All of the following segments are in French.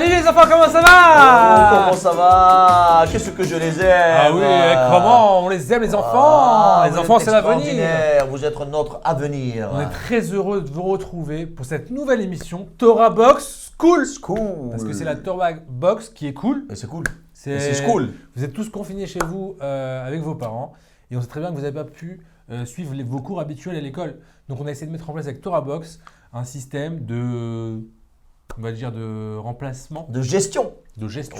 Salut les enfants, comment ça va? Comment ça va? Qu'est-ce que je les aime? Ah oui, comment on les aime les enfants? Les enfants, c'est l'avenir. Vous êtes notre avenir. On est très heureux de vous retrouver pour cette nouvelle émission Torah Box School. Parce que c'est la Torah Box qui est cool. Et c'est cool. C'est cool. Vous êtes tous confinés chez vous avec vos parents et on sait très bien que vous n'avez pas pu suivre vos cours habituels à l'école. Donc on a essayé de mettre en place avec Torah Box un système de, on va dire, de remplacement, de gestion de la crise,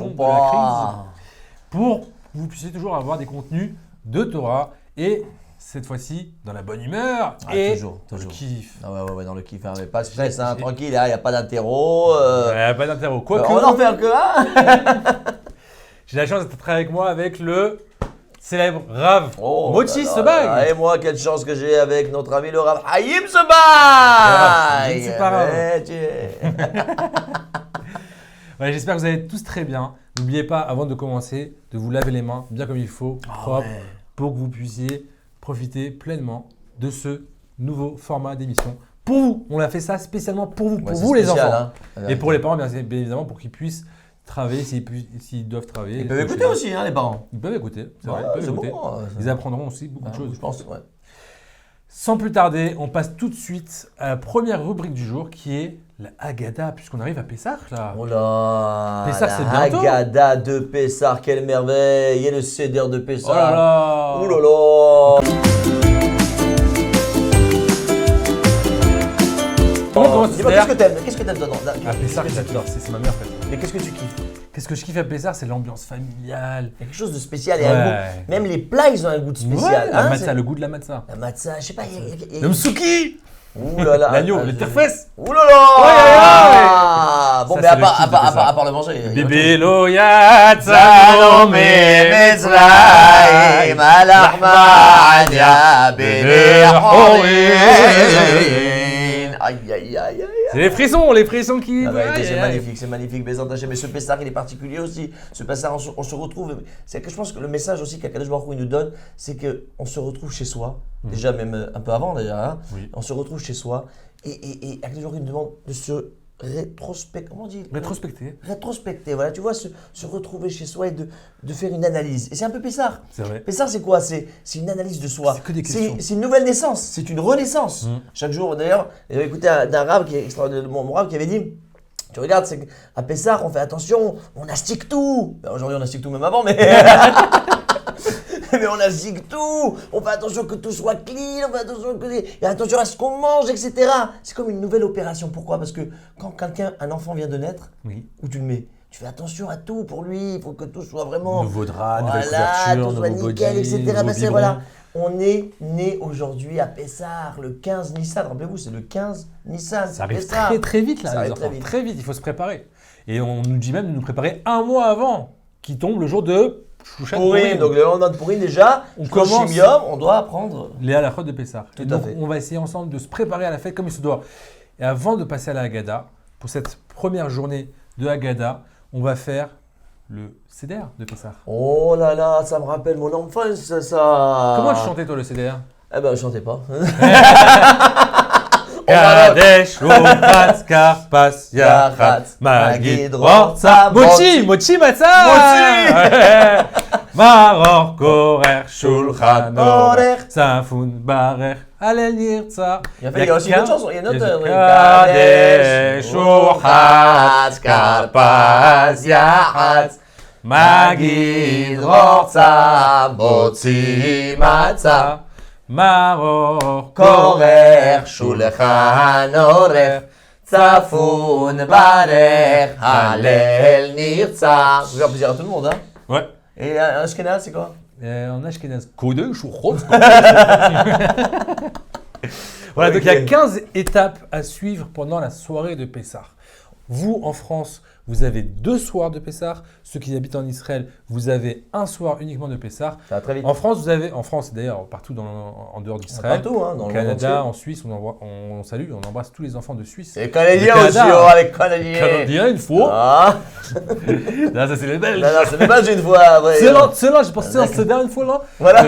pour que vous puissiez toujours avoir des contenus de Torah et cette fois-ci dans la bonne humeur et toujours. le kiff. Ah ouais, dans le kiff, hein, mais pas de stress, hein, tranquille, il n'y a pas d'interro. Pas d'interro. Quoique, on en fait que un. J'ai la chance d'être avec moi avec le célèbre Rav Moti Sebag. Et moi, quelle chance que j'ai avec notre ami le Rav Haïm Sebag. Ouais, j'espère que vous allez tous très bien. N'oubliez pas, avant de commencer, de vous laver les mains bien comme il faut, propre, pour que vous puissiez profiter pleinement de ce nouveau format d'émission. Pour vous, on a fait ça spécialement pour vous, pour vous les enfants. Hein. Et pour les parents, bien évidemment, pour qu'ils puissent travailler s'ils doivent travailler. Ils peuvent écouter aussi, hein, les parents. Ils peuvent écouter, c'est vrai. Ils peuvent écouter. Bon, ils apprendront aussi beaucoup de choses. Je pense, ouais. Sans plus tarder, on passe tout de suite à la première rubrique du jour qui est la Haggadah, puisqu'on arrive à Pessah là. Oh là, Pessah, c'est bientôt. La Haggadah de Pessah, quelle merveille. Et le Seder de Pessah. Oh là là. Oh là là. Comment dis-moi, qu'est-ce que t'aimes dedans? À Pessah, j'adore, c'est ma meilleure fête. Mais qu'est-ce que tu kiffes? Qu'est-ce que je kiffe à Pessah, c'est l'ambiance familiale. Il y a quelque chose de spécial, il y a un goût. Même les plats, ils ont un goût spécial. La matzah, le goût de la matzah. La matzah, je sais pas. Le msouki. Ouh là là. L'agneau, le terfesse. Ouh là là. Bon, mais à part le manger. Bébé Loya Tzalomé Metzraïm Alahmania Bébé Aïe. C'est les frissons qui… C'est magnifique, Bézant Hachem. Mais ce Pessah, il est particulier aussi. Ce Pessah, on se retrouve. C'est que je pense que le message aussi qu'Akadosh Baruch Hu nous donne, c'est qu'on se retrouve chez soi. Déjà, même un peu avant, déjà. Hein. Oui. On se retrouve chez soi. Et Akadosh Baruch Hu nous demande de se rétrospecter, voilà, tu vois, se retrouver chez soi et de faire une analyse. Et c'est un peu Pessah. C'est vrai. Pessah, c'est quoi? C'est une analyse de soi. C'est que des questions. C'est une nouvelle naissance, c'est une renaissance. Chaque jour, d'ailleurs, j'avais écouté d'un rave qui est extraordinaire, mon rave qui avait dit, tu regardes, c'est qu'à Pessah, on fait attention, on astique tout. Ben, aujourd'hui, on astique tout même avant, mais… Mais on astique tout, on fait attention que tout soit clean, on fait attention à ce qu'on mange, etc. C'est comme une nouvelle opération. Pourquoi? Parce que quand un enfant vient de naître, où tu le mets, tu fais attention à tout pour lui, il faut que tout soit vraiment… Nouveau drap, nouvelle couverture, tout soit nouveau nickel, body, etc. Voilà. On est né aujourd'hui à Pessah, le 15 Nissan. Rappelez-vous, c'est le 15 Nissan. Ça arrive très vite là, les enfants. Très vite, il faut se préparer. Et on nous dit même de nous préparer un mois avant, qui tombe le jour de… Pourim, donc le lendemain de Pourim déjà, on commence. On doit apprendre les halachot de Pessah. Et donc on va essayer ensemble de se préparer à la fête comme il se doit. Et avant de passer à la Haggadah, pour cette première journée de Haggadah, on va faire le Seder de Pessah. Oh là là, ça me rappelle mon enfance ça. Comment tu chantais toi le Seder? Eh ben je chantais pas. Kadesh, Uratz, Karpas, Yachatz, Magid, Rorza, Mochi Matzah, Maror, Korer, Shulchan, Orer, Safun, Barer, Alel Yirtza. Il y a aussi une autre chanson, il y a une autre. Kadesh, Uratz, Karpas, Yachatz, Magid, Rorza, Mochi Matzah. Maror, Korer, Shulchan, Orer, Safun, Barer, Halel, Nirtza. Je vais faire plaisir à tout le monde, hein. Ouais. Et Ashkenaz, c'est quoi? En Ashkenaz, Kodesh ou Chotz. Voilà, donc il y a 15 étapes à suivre pendant la soirée de Pessah. Vous, en France, vous avez 2 soirs de Pessah. Ceux qui habitent en Israël, vous avez un soir uniquement de Pessah. Ça va très vite. En France, d'ailleurs, partout en dehors d'Israël, partout, hein, dans au le Canada, en Suisse, on salue, on embrasse tous les enfants de Suisse. Et Canadiens aussi, les Canadiens. Canadiens, une fois. Ah. Là, ça c'est les Belges. Non, c'est les Belges une fois. C'est là, j'ai passé un Seder une fois là. Voilà.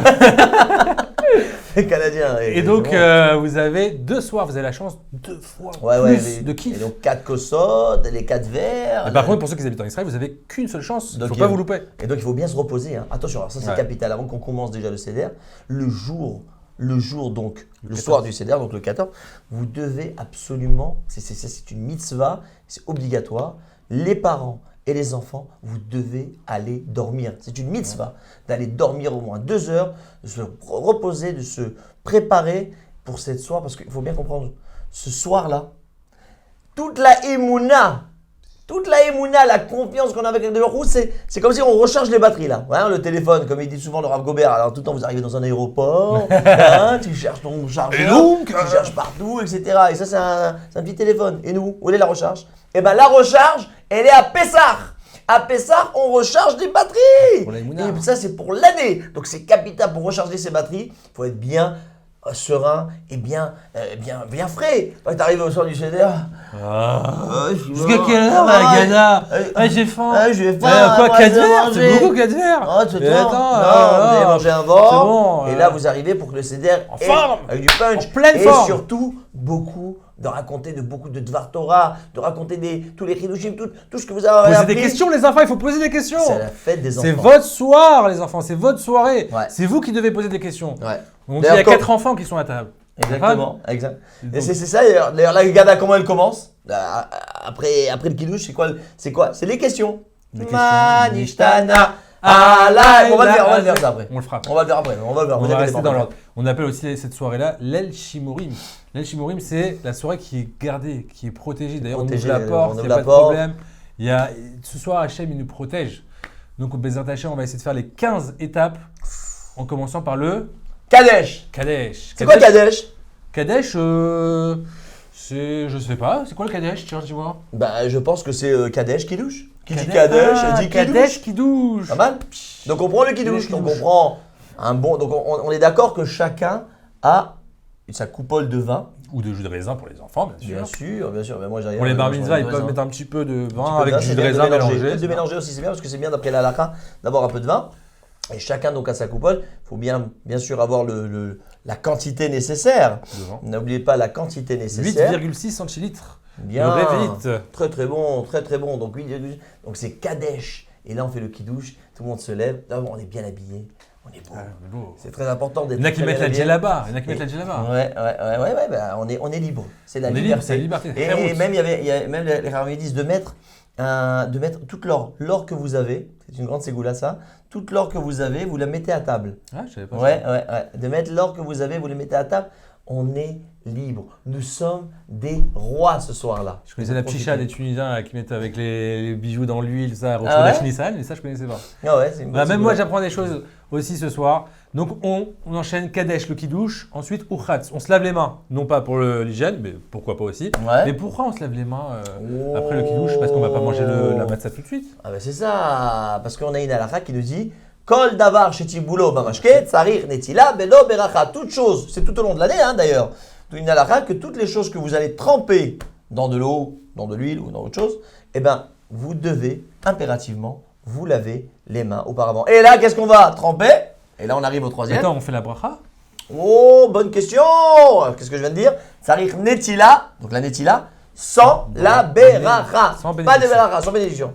Canadien. Et donc, bon. vous avez 2 soirs, vous avez la chance 2 fois Ouais, plus de kiff. Et donc 4 kosod, les 4 verres. Et par contre, pour ceux qui habitent en Israël, vous n'avez qu'une seule chance. Il ne faut Donc, pas vous louper. Et donc il faut bien se reposer. Hein. Attention, alors ça c'est capital. Avant qu'on commence déjà le seder, le jour donc, le soir du seder, donc le 14, vous devez absolument, c'est une mitzvah, c'est obligatoire, les parents et les enfants, vous devez aller dormir. C'est une mitzvah d'aller dormir au moins 2 heures, de se reposer, de se préparer pour cette soir, parce qu'il faut bien comprendre, ce soir-là, toute la émouna, la confiance qu'on a avec les deux roues, c'est comme si on recharge les batteries là. Ouais, le téléphone, comme il dit souvent le Rav Gobert, alors tout le temps vous arrivez dans un aéroport, hein, tu cherches ton chargeur, tu cherches partout, etc. Et ça c'est un petit téléphone. Et nous, où est la recharge? Eh bien la recharge, elle est à Pessah. À Pessah, on recharge des batteries. Et ça c'est pour l'année. Donc c'est capital pour recharger ces batteries. Il faut être bien serein et bien frais. Tu arrives au soir du seder. Jusqu'à quelle heure, Gana? J'ai faim. J'ai faim. Quoi, 4 verres? C'est beaucoup 4 verres. Attends, vous avez mangé un vent. Et là, vous arrivez pour que le seder ait avec du punch. En pleine forme. Et surtout, de raconter beaucoup de Dvar Torah, de raconter tous les chidushim, tout ce que vous avez appris. Posez des questions, les enfants, il faut poser des questions. C'est la fête des enfants. C'est votre soir, les enfants, c'est votre soirée. Ouais. C'est vous qui devez poser des questions. Ouais. On dit il y a 4 enfants qui sont à table. Exactement, exact. Et c'est ça d'ailleurs la Gada, comment elle commence après le kiddush, c'est quoi? C'est les questions. Manishtana. Ah là, on va le faire ça après. On le fera. On va le faire après. On va rester dans l'ordre. On appelle aussi cette soirée-là l'El Shimurim. L'El Shimurim, c'est la soirée qui est gardée, qui est protégée. D'ailleurs, on ouvre la porte, il n'y a pas de problème. Ce soir, Hachem, il nous protège. Donc, au Bezrat Hachem, on va essayer de faire les 15 étapes en commençant par le Kadesh. C'est quoi Kadesh? Kadesh, je sais pas. C'est quoi le Kadesh? Tiens, dis-moi. Bah, je pense que c'est Kadesh Kiddush. Qui dit Kadesh, dit Kadesh Kiddush. Pas mal. Donc on prend le Kiddush, donc on prend un bon. Donc on est d'accord que chacun a sa coupole de vin. Ou de jus de raisin pour les enfants, bien sûr. Bien sûr. Mais moi, pour les bar mitzvah, ils peuvent mettre un petit peu de vin avec du jus de raisin mélangé. De mélanger aussi, c'est bien parce que c'est bien d'après la halakha d'avoir un peu de vin. Et chacun donc a sa coupole. Il faut bien sûr avoir la quantité nécessaire. N'oubliez pas la quantité nécessaire. 8,6 centilitres. Bien. Très bon. Donc c'est Kadesh. Et là on fait le kiddush. Tout le monde se lève. Là, on est bien habillé. On est beau. C'est très important d'être. Il y en a qui mettent la djellaba. Ouais. Bah, on est libre. C'est la liberté. C'est la liberté. Et même les rabbins disent de mettre toute l'or que vous avez. C'est une grande ségoula ça. Toute l'or que vous avez, vous la mettez à table. Ah, je savais pas. Ouais. De mettre l'or que vous avez, vous le mettez à table. On est libre. Nous sommes des rois ce soir-là. Je connaissais la pchicha des Tunisiens qui mettent avec les bijoux dans l'huile, ça, Nissan, mais ça je connaissais pas. Ah ouais, c'est une bonne même moi j'apprends des choses aussi ce soir. Donc on enchaîne Kadesh, le kiddush, ensuite Uchatz. On se lave les mains, non pas pour l'hygiène, mais pourquoi pas aussi. Ouais. Mais pourquoi on se lave les mains après le kiddush? Parce qu'on va pas manger la matzah tout de suite. Ah ben c'est ça, parce qu'on a une halakha qui nous dit Kol davar shetibulo bamashke tsarir netila belo beracha. Toute chose, c'est tout au long de l'année d'ailleurs. Une halakha que toutes les choses que vous allez tremper dans de l'eau, dans de l'huile ou dans autre chose, eh ben vous devez impérativement vous laver les mains auparavant. Et là, qu'est-ce qu'on va tremper? Et là, on arrive au troisième. Attends, on fait la bracha? Oh, bonne question. Qu'est-ce que je viens de dire? Tsarir netila, donc la netila, sans la beracha. Pas de beracha, sans bénédiction.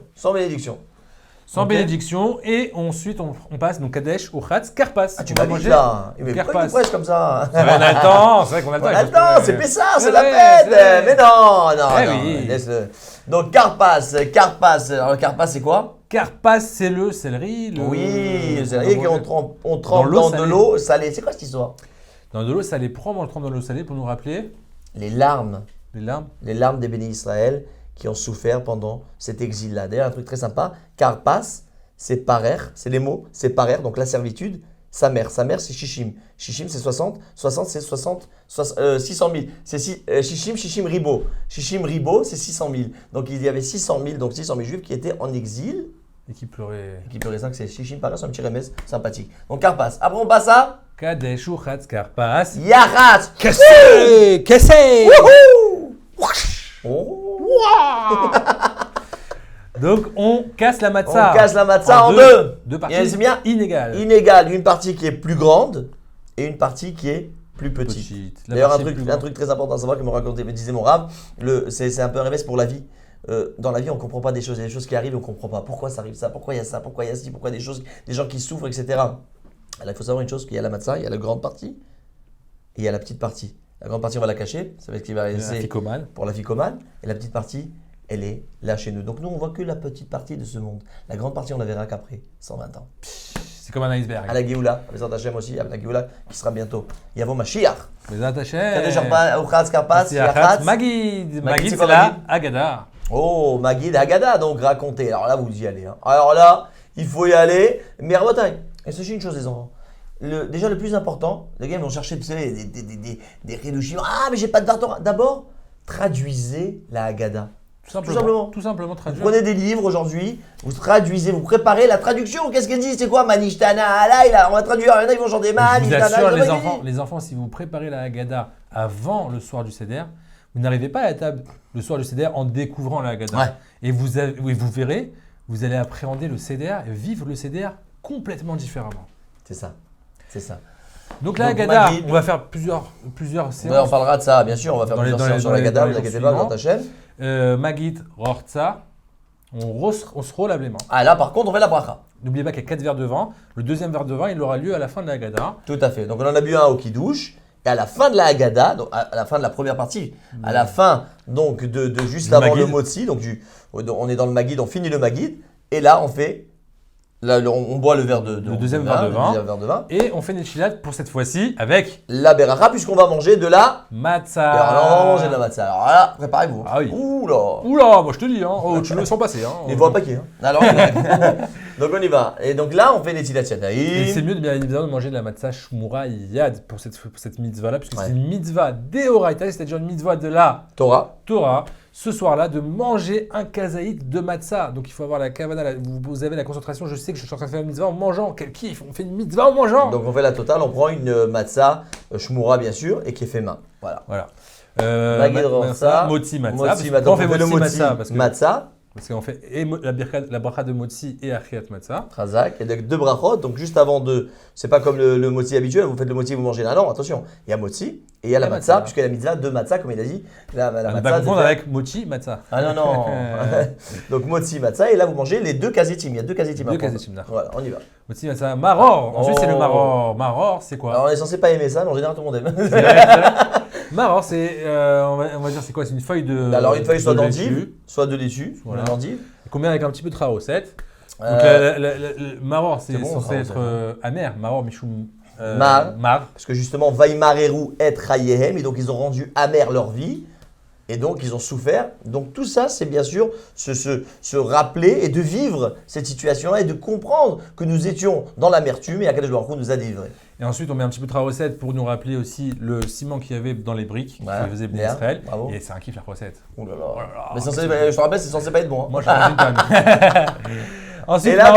Sans bénédiction, et ensuite on passe donc Kadesh, Uchatz, Karpas. Ah, tu vas manger là. Mais pourquoi tu presses comme ça? On a le temps, c'est vrai qu'on a le temps. On a le temps, c'est Pessah, c'est la fête. Mais non. Oui. Laisse-le. Donc Karpas. Alors Karpas, c'est quoi? Karpas, c'est le céleri. Oui, le céleri qu'on trempe dans de l'eau salée. C'est quoi cette histoire? Dans de l'eau salée. Pourquoi on le trempe dans l'eau salée? Pour nous rappeler les larmes. Les larmes des bénis Israël qui ont souffert pendant cet exil-là. D'ailleurs, un truc très sympa, Karpas, c'est parer, c'est les mots, c'est parer, donc la servitude, sa mère c'est Shishim. Shishim, c'est 60 c'est 600 000. C'est Shishim Ribo. Shishim Ribo, c'est 600 000. Donc il y avait 600 000 juifs qui étaient en exil. Et qui pleuraient. Ça, c'est Shishim parer, c'est un petit remès sympathique. Donc Karpas. Après, on passe à Kadesh, Uchatz, Karpas. Yaratz. Kessé. Wouhou. Oh. Donc on casse la matzah. En deux. Deux parties bien inégales. Une partie qui est plus grande et une partie qui est plus petite. La D'ailleurs, partie un truc très important à savoir que me disait mon Rav, c'est un peu un réveil pour la vie. Dans la vie, on ne comprend pas des choses. Il y a des choses qui arrivent, on ne comprend pas pourquoi ça arrive ça, pourquoi il y a ça, pourquoi il y a ci, pourquoi des gens qui souffrent, etc. Alors, il faut savoir une chose, qu'il y a la matzah, il y a la grande partie et il y a la petite partie. La grande partie, on va la cacher, ça va être ce qui va rester pour la ficomane. Et la petite partie, elle est là chez nous. Donc nous, on voit que la petite partie de ce monde. La grande partie, on la verra qu'après 120 ans. C'est comme un iceberg. À la Géoula, à Bezrat Hashem aussi, à la Géoula qui sera bientôt. Yavo Mashiach. Bezrat Hashem. Kadej Ochatz Karpatz, Yachatz. Magid, c'est la Haggadah. Oh, Magid Haggadah, donc raconter. Alors là, vous y allez. Hein. Alors là, il faut y aller. Mais à votre taille. Et sachez une chose, les enfants. Déjà, le plus important, les gars ils vont chercher des réductions. Ah, mais j'ai pas de Vartora. D'abord, traduisez la Haggadah. Tout simplement traduire. Vous prenez des livres aujourd'hui, vous traduisez, vous préparez la traduction. Qu'est-ce qu'elle dit? C'est quoi Manishtana Alayla? On va traduire. Il y en a, ils vont chanter Manishtana. Je vous assure, les enfants, si vous préparez la Haggadah avant le soir du Seder, vous n'arrivez pas à la table le soir du Seder en découvrant la Haggadah. Ouais. Et vous verrez, vous allez appréhender le Seder et vivre le Seder complètement différemment. C'est ça. C'est ça. Donc la Haggadah, on va faire plusieurs séances. Ouais, on parlera de ça, bien sûr. On va faire plusieurs séances sur la Haggadah, ne vous inquiétez pas, dans ta chaîne. Magid, Rortza, on se relave les mains. Ah là, par contre, on fait la bracha. N'oubliez pas qu'il y a 4 verres de vin. Le deuxième verre de vin, il aura lieu à la fin de la Haggadah. Tout à fait. Donc on en a bu un au Kiddush. Et à la fin de la Haggadah, donc à la fin de la première partie, à la fin donc de juste avant le Motzi, donc on est dans le Magid, on finit le Magid. Et là, on boit le verre le deuxième verre de vin. Et on fait une Netchilat pour cette fois-ci avec la Beracha, puisqu'on va manger de la matzah. Alors là, on va manger de la matzah. Alors là, préparez-vous. Ah oui. Oula, moi je te dis, hein. Oh, tu le sens passer. Hein. Il voit un paquet. Hein. Alors, donc on y va. Et donc là, on fait les Tilat Shadaïm. Et c'est mieux bien évidemment de manger de la matzah shmura yad pour cette mitzvah-là, puisque c'est une mitzvah d'Eoraita, c'est-à-dire une mitzvah de la Torah. Ce soir-là, de manger un kazaït de matzah. Donc il faut avoir la kavana, vous avez la concentration. Je sais que je suis en train de faire une mitzvah en mangeant. Quel kiff, on fait une mitzvah en mangeant. Donc on fait la totale, on prend une matzah shmura bien sûr et qui est fait main. Voilà. Motzi matzah. On fait le motzi matzah. Parce qu'on fait la bracha de motzi et achriat matzah. Trazak, et donc 2 brachot, donc juste avant c'est pas comme le motzi habituel, vous faites le motzi, vous mangez là. Non, attention, il y a motzi et il y a la matzah, puisque la mitzvah de matzah, comme il a dit. La on ne va pas confondre avec mochi matzah. Ah non. Donc motzi matzah, et là vous mangez les 2 kazetim. Il y a 2 kazetim. Voilà, on y va. Motzi matzah, maror. Ensuite c'est le maror. Maror, c'est quoi? Alors on est censé pas aimer ça, mais en général tout le monde aime. Maror, c'est, on va dire, c'est quoi? C'est une feuille de. Alors une feuille soit d'endive, soit de laitue, voilà. D'endive. Combien avec un petit peu de traosette. Donc le maror, c'est censé être amer. Maror, michoum. Mar. Parce que justement, Vaimareru et Rayehem, et donc ils ont rendu amer leur vie. Et donc, ils ont souffert. Donc, tout ça, c'est bien sûr se rappeler et de vivre cette situation-là et de comprendre que nous étions dans l'amertume et Akadosh Baruch Hu nous a délivrés. Et ensuite, on met un petit peu de recette pour nous rappeler aussi le ciment qu'il y avait dans les briques qui faisait Bnei Israël. Bravo. Et c'est un kiff la recette. Oh là là. Mais je te rappelle, c'est censé pas être bon. Hein. Moi, je mange une tonne. Ensuite, et là,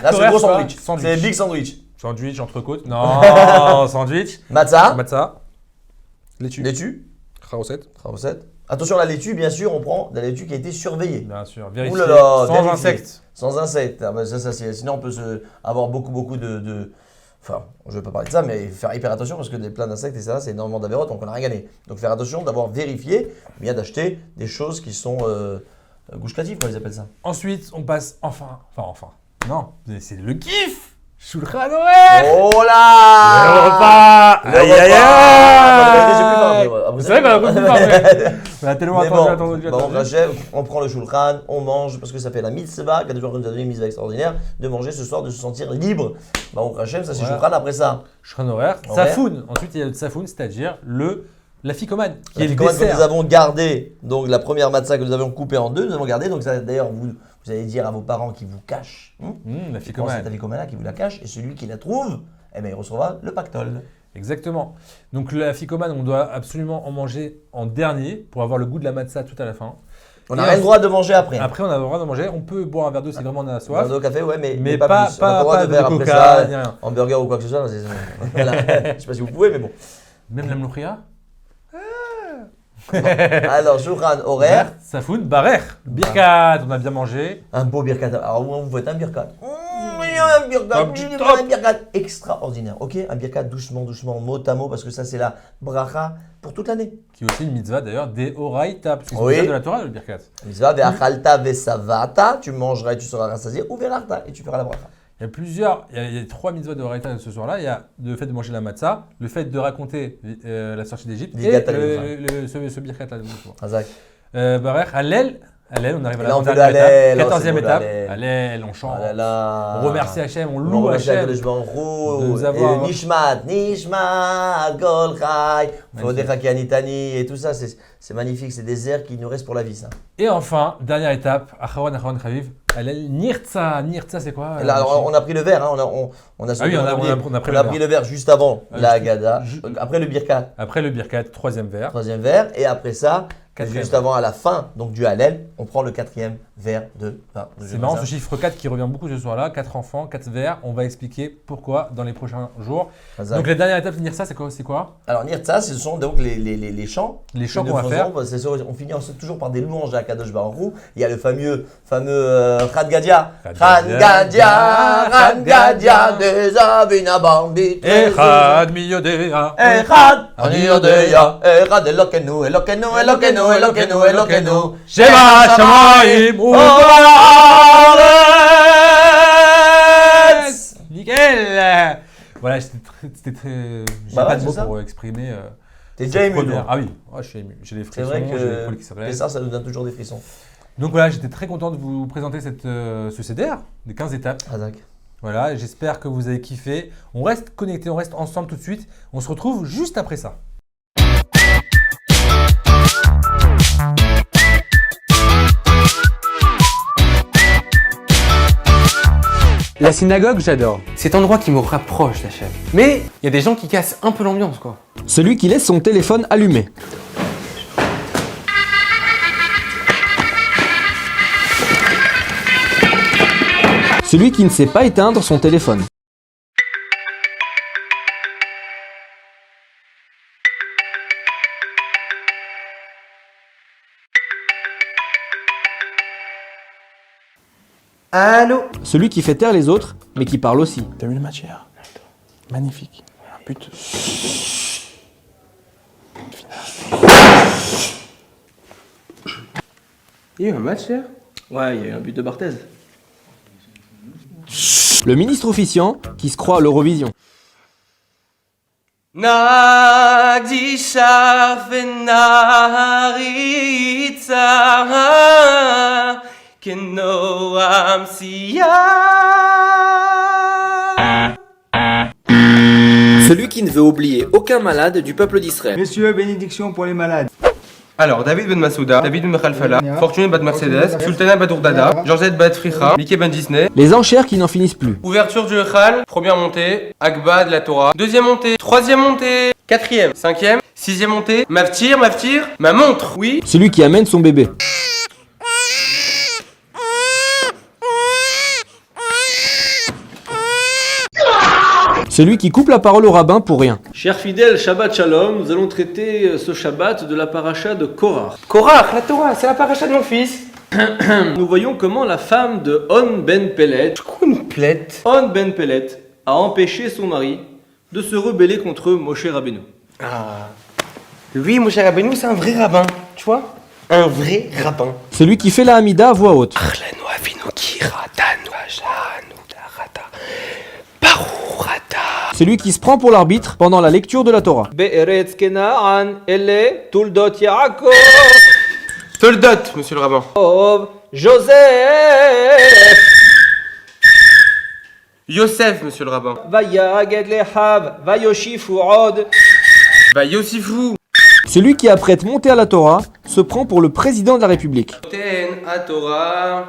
Là, c'est le gros sandwich. C'est le big sandwich. Sandwich, entrecôte. Non, sandwich. Matzah. Laitue. Recette. Attention, la laitue, bien sûr, on prend de la laitue qui a été surveillée. Bien sûr, vérifiée. Sans insectes. Sans insectes. Ah ben sinon, on peut avoir beaucoup de. Enfin, je ne vais pas parler de ça, mais faire hyper attention parce que plein d'insectes et ça, c'est énormément d'avérotes, donc on n'a rien gagné. Donc faire attention d'avoir vérifié, bien d'acheter des choses qui sont gouche-clatives, comment ils appellent ça. Ensuite, on passe enfin. Non, c'est le kiff. Shulchan Aruch. Oh là! Le repas. Aïe aïe aïe. C'est vrai qu'on a beaucoup parlé. On a tellement attendu. On prend le Shulchan, on mange parce que ça fait la mitzvah, quand nous a donné une mitzvah extraordinaire, de manger ce soir, de se sentir libre. Baruch Hashem, ça c'est Shulchan après ça. Shulchan Aruch. Tsafoun. Ensuite, il y a le Tsafoun, c'est-à-dire la ficomane, qui est le dessert. Que nous avons gardé, donc la première matzah que nous avions coupée en 2, nous avons gardé. Donc ça, d'ailleurs, vous allez dire à vos parents qui vous cachent, la ficomane. C'est la ficomane qui vous la cache, et celui qui la trouve, eh bien, il recevra le pactole. Exactement. Donc la ficomane, on doit absolument en manger en dernier pour avoir le goût de la matzah tout à la fin. On n'a rien le droit de manger après. Après, on a le droit de manger. On peut boire un verre d'eau si vraiment on a soif. Un verre d'eau, café, ouais, mais pas plus. On n'a pas le droit de verre après coca, ça, ni rien. Hamburger ou quoi que ce soit. Voilà. Je ne sais pas si vous pouvez, mais bon. Même la mlouchia. Alors, Shulchan Aruch. Safoun, Barer. Birkat, on a bien mangé. Un beau birkat. Alors, vous faites un birkat. un birkat extraordinaire. Ok, un birkat doucement, mot à mot, parce que ça c'est la bracha pour toute l'année. Qui est aussi une mitzvah d'ailleurs, des oraïta, parce que c'est Oui. une mitzvah de la Torah, le birkat. Mitzvah ve'achalta ve'savata, tu mangeras et tu seras rassasié, ou ve'larta et tu feras la bracha. Il y a 3 mitzvahs de oraïta ce soir-là. Il y a le fait de manger la matzah, le fait de raconter la sortie d'Égypte et ce birkat là. Hazak. Barer, Hallel, on arrive à la Là, on fait dernière le Hallel, étape, 14e c'est beau, étape. le Hallel. Hallel, on chante, Oh là là. on remercie Hachem, on On loue remercie Hachem. Akadosh Baruch Hu, de nous et avoir- le Nishmat, Kol Chai, Vodecha Ki Anitani, et tout ça, c'est magnifique, c'est des airs qui nous restent pour la vie, ça. Et enfin, dernière étape, Acharon Chaviv, Hallel, Nirtza. Nirtza, c'est quoi Et là, alors, on a pris le verre, hein, on a Ah oui, on a pris le verre juste avant Ah, la juste- Haggadah, ju- après le Birkat, Après le birkat, 3e verre. troisième verre, et après ça, Quatrième. juste avant à la fin donc du Hallel, on prend le 4e verre de vin. C'est marrant ce chiffre 4 qui revient beaucoup ce soir-là. 4 enfants, 4 verres. On va expliquer pourquoi dans les prochains jours. Hazak. Donc la dernière étape de Nirtza, c'est quoi? Alors Nirtza, ce sont donc les chants. Les chants que qu'on nous va faire. faisons, c'est sûr, on finit toujours par des louanges à Kadosh Baruch Hu. Il y a le fameux Chad Gadia. Chad Gadia, des Avina Bambit. Echad miyodea. Echad, Ani Yodeya. Echad Elokenu, Elokenu, Elokenu, Elokenu, Elokenu. Shema Shamayim U'Baaretz. Nickel. Voilà, c'était très. J'ai Bah pas ouais, de c'est mots ça. pour exprimer. T'es déjà cette ému, première. toi. Ah oui, je suis ému. J'ai des C'est frissons, vrai j'ai les poils qui se que dressent. ça nous donne toujours des frissons. Donc voilà, j'étais très content de vous présenter ce CDR des 15 étapes. Hazak. Voilà, j'espère que vous avez kiffé. On reste connectés, on reste ensemble tout de suite. On se retrouve juste après ça. La synagogue, j'adore. Cet endroit qui me rapproche d'Hachem. Mais il y a des gens qui cassent un peu l'ambiance, quoi. Celui qui laisse son téléphone allumé. Celui qui ne sait pas éteindre son téléphone. Allô? Celui qui fait taire les autres, mais qui parle aussi. T'as vu le match hier? Magnifique. Un but. Il y a eu un match hier? Ouais, il y a eu un but de Barthez. Le ministre officiant qui se croit à l'Eurovision. Nagdisha v'naritza kenoam siya. Celui qui ne veut oublier aucun malade du peuple d'Israël. Messieurs, bénédiction pour les malades. Alors, David Ben Masouda, David Ben Khalfala, Fortune Ben Mercedes, Sultana Ben Dourdada, Georgette Ben Fricha, Mickey Ben Disney. Les enchères qui n'en finissent plus. Ouverture du Echal, première montée, Agba de la Torah, deuxième montée, troisième montée, quatrième, cinquième, sixième montée, Maftir, ma montre, oui. Celui qui amène son bébé. Celui qui coupe la parole au rabbin pour rien. Chers fidèles, Shabbat Shalom, nous allons traiter ce Shabbat de la paracha de Korach. Korach, la Torah, c'est la paracha de mon fils. Nous voyons comment la femme de On Ben Pellet, Quoi une plaide? On Ben Pellet, a empêché son mari de se rebeller contre Moshe Rabbeinu. Ah. Lui, Moshe Rabbeinu, c'est un vrai rabbin, tu vois? Un vrai rabbin. Celui qui fait la Hamida à voix haute. Arlanu avinu kiratanu ajanu darata. Barurata. Celui qui se prend pour l'arbitre pendant la lecture de la Torah. Be'eretz Kenaan, ele Tuldot Yaakov, Toldot, monsieur le rabbin. Joseph, Yosef, monsieur le rabbin. Vayaged Lehav, Vayoshifu Od. Bah, Yosifou. Celui qui apprête monter à la Torah se prend pour le président de la République. Ten à Torah.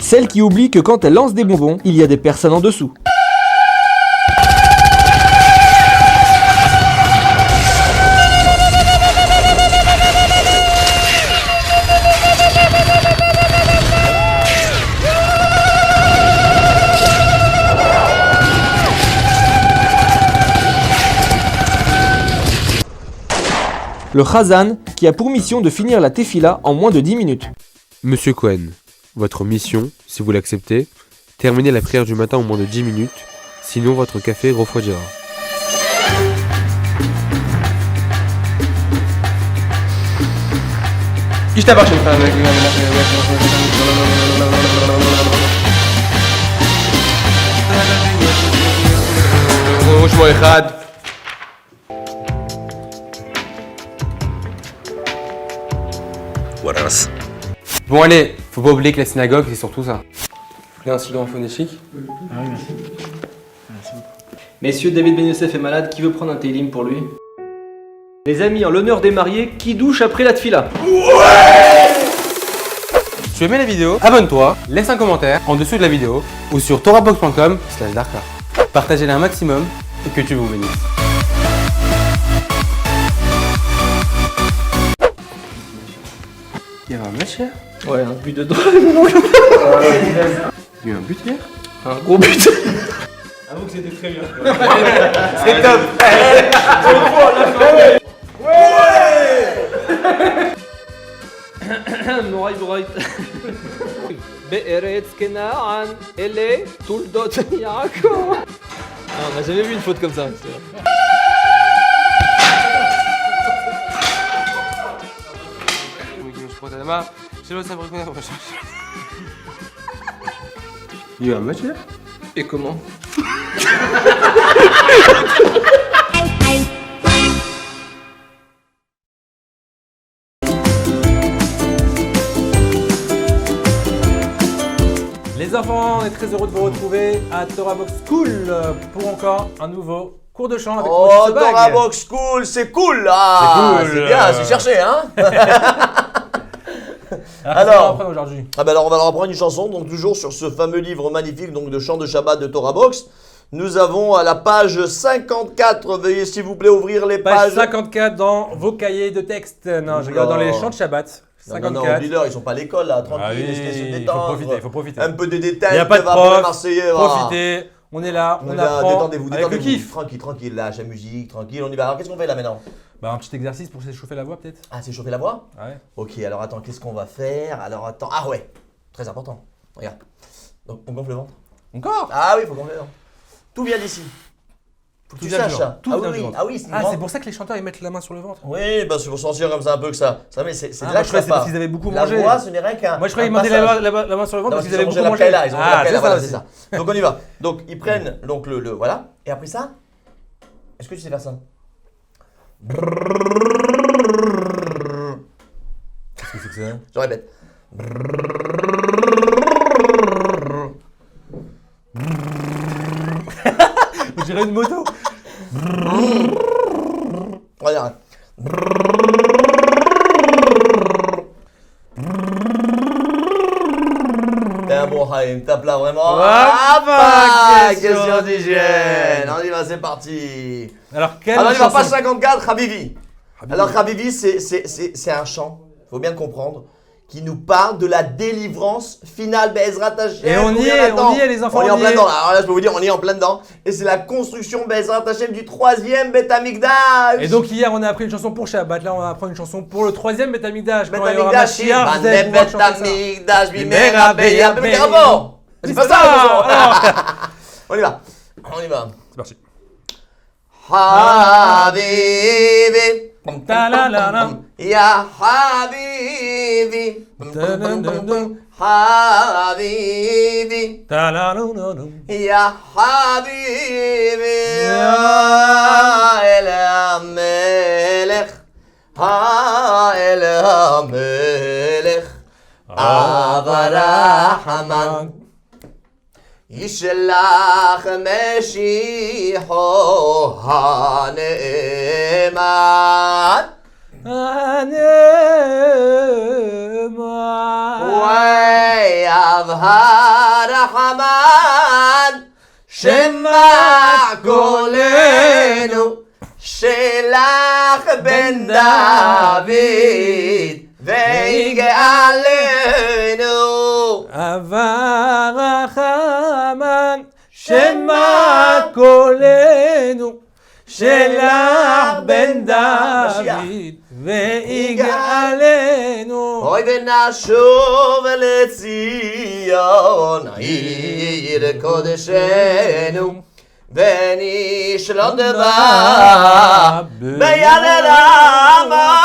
Celle qui oublie que quand elle lance des bonbons, il y a des personnes en dessous. le Chazan, qui a pour mission de finir la tefila en moins de 10 minutes. Monsieur Cohen, votre mission, si vous l'acceptez, terminez la prière du matin en moins de 10 minutes, sinon votre café refroidira. שמו אחד. Bon allez, faut pas oublier que la synagogue c'est surtout ça. Vous voulez un stylo phonétique? Messieurs, David Ben Yosef est malade, qui veut prendre un télim pour lui? Les amis, en l'honneur des mariés, qui douche après la tfila? Si tu aimais la vidéo, abonne-toi, laisse un commentaire en dessous de la vidéo ou sur torabox.com/darka. Partagez-la un maximum et que Dieu vous bénisse. Il y avait un match hier? Ouais, un but dedans. Il y a eu un but hier? Un gros but. Avoue que c'était très bien. C'est top! נוראי. בארץ כנען, אלה תולדות יעקב. On n'a jamais vu une faute comme ça. Il y a eu un match hier? Et comment? Les enfants, on est très heureux de vous retrouver à Torah Box School pour encore un nouveau cours de chant avec Oh, Moïse Sebag. Torah Box School, c'est cool. Ah, C'est cool. c'est bien, c'est cherché, hein. Alors, qu'est-ce qu'on va aujourd'hui. Ah ben alors on va leur apprendre une chanson, donc toujours sur ce fameux livre magnifique donc de chants de Shabbat de Torah Box. Nous avons à la page 54, veuillez s'il vous plaît ouvrir les Page pages. 54 dans vos cahiers de texte. Non, je regarde dans les chants de Shabbat. Non, 54. dis-leur, ils sont pas à l'école là, tranquille, Ah oui, laissez-les se il faut détendre. profiter, il faut profiter. Un peu de Il détails, n'y a pas de va pour les prof. Marseillais, voilà. Profitez. On est là, on est là, apprend détendez-vous, avec le détendez-vous. kiff. Tranquille, lâche la musique, tranquille, on y va. Alors qu'est-ce qu'on fait là maintenant? Bah, un petit exercice pour s'échauffer la voix peut-être. Ah, c'est chauffer la voix? Ouais. Ok, alors attends, qu'est-ce qu'on va faire? Alors attends, ah ouais, très important, regarde. Donc on gonfle le ventre. Encore. Ah oui, faut gonfler le ventre. Tout vient d'ici. Faut que tu vient du saches. ventre. Tout Ah vient oui, du ventre. ah oui, c'est Ah, une c'est pour ça que les chanteurs ils mettent la main sur le ventre. Oui, bah c'est pour sentir comme ça un peu que ça. Ça mais c'est Ah, de moi, là je que croyais ça que c'est parce part. qu'ils avaient beaucoup La mangé. voix, ce n'est rien qu'un. Moi je croyais un qu'ils mettaient passage. la main sur le ventre Non, parce qu'ils avaient beaucoup la mangé. paella, ils ont Ah, la paella, c'est voilà, ça c'est aussi. ça. Donc on y va. Donc ils prennent donc le voilà et après ça, est-ce que tu sais faire ça? Qu'est-ce que c'est que ça? Je répète. On dirait une moto. Regarde. T'es un bon Haïm, tape là vraiment. Ah, bah, question question d'hygiène. d'hygiène. On y va, c'est parti. Alors quelle Alors, il va chanson pas 54, Habibi. Alors, Habibi, c'est un chant, il faut bien le comprendre, qui nous parle de la délivrance finale Be'ezrat Hashem. Et on y est, les enfants, On y est on en y plein est. dedans. Alors là, je peux vous dire, on y est en plein dedans. Et c'est la construction Be'ezrat Hashem du 3e Beth Amikdash. Et donc hier on a appris une chanson pour Shabbat, là on va apprendre une chanson pour le 3e Beth Amikdash. Beth Quand il y aura Amikdash, Mashiach, vous allez pouvoir Beth chanter ça. Amikdash, Bimera, Bimera, Beya, Beya, mais Beya. carrément. C'est pas ça, la chanson. On y va. C'est parti. Habibi. Ta-la-la-la. Ya Habibi. Habibi. Ta-la-la-la-la. Ya Habibi. Ya El Melech. Ha El Melech. Avarahaman. ישלח משיחו הנאמן ויבהר החמן שמע קולנו שלח בן דוד ויגאלנו Avarachaman Shema Kolenu Shelach ben David ויגאלנו. אוי ונשוב לציון, עיר קודשנו, ונשלוט בה ביד רמה.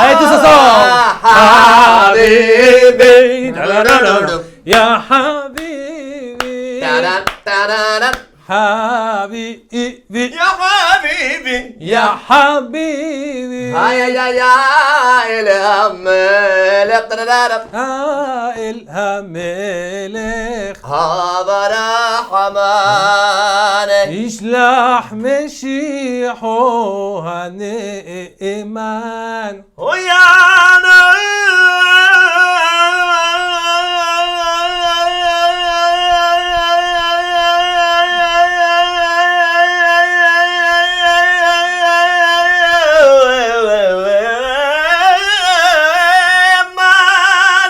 Allez, tous ensemble. Habibi, Ya Habibi, Habibi, ya Habibi, Ya Habibi, ay ay ay ay, el melech, El Hamelech, hava rahmanek. ישלח משיחו הנאמן.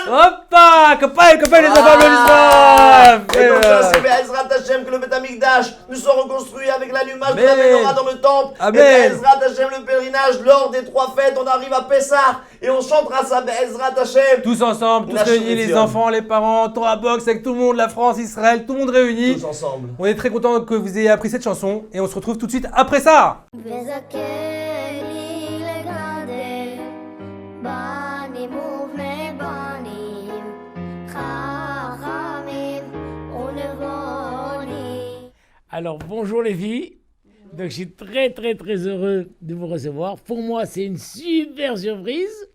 הופה, כפיים, כפיים לזכר ולזרם. Et donc ça, c'est Be'ezrat Hashem que le Beth Amikdash nous soit reconstruit avec l'allumage de la menorah dans le temple. Amen. Et Be'ezrat Hashem le pèlerinage lors des 3 fêtes, on arrive à Pessah et on chantera ça Be'ezrat Hashem. Tous ensemble, tous La réunis, les Shuvah. enfants, les parents, Torah Box avec tout le monde, la France, Israël, tout le monde réuni. Tous ensemble. On est très content que vous ayez appris cette chanson et on se retrouve tout de suite après ça. Alors bonjour les filles, donc je suis très heureux de vous recevoir. Pour moi c'est une super surprise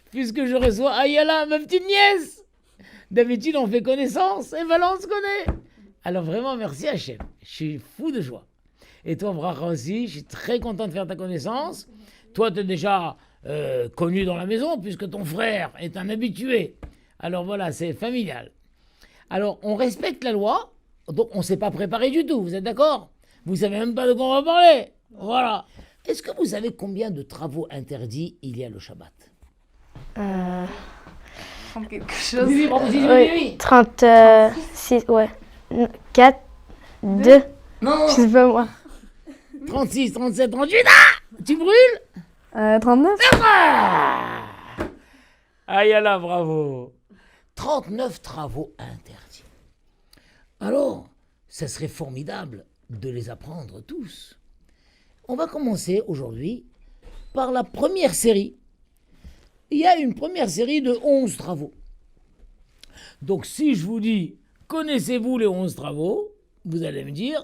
puisque je reçois Ayala, ma petite nièce. D'habitude on fait connaissance et voilà on se connaît. Alors vraiment merci Hachem, je suis fou de joie. Et toi Bracha aussi, je suis très content de faire ta connaissance. Toi tu es déjà connu dans la maison puisque ton frère est un habitué. Alors voilà, c'est familial. Alors on respecte la loi. Donc on ne s'est pas préparé du tout, vous êtes d'accord? Vous savez même pas de quoi on va parler. Voilà. Est-ce que vous savez combien de travaux interdits il y a le Shabbat? Quelque chose. Oui, Oui, 36, ouais. 4, 2, Non, je sais pas moi. 36, 37, 38, ah! Tu brûles? 39. Ah! Ayala, bravo. 39 travaux interdits. Alors, ça serait formidable de les apprendre tous. On va commencer aujourd'hui par la première série. Il y a une première série de 11 travaux. Donc si je vous dis, connaissez-vous les 11 travaux, vous allez me dire...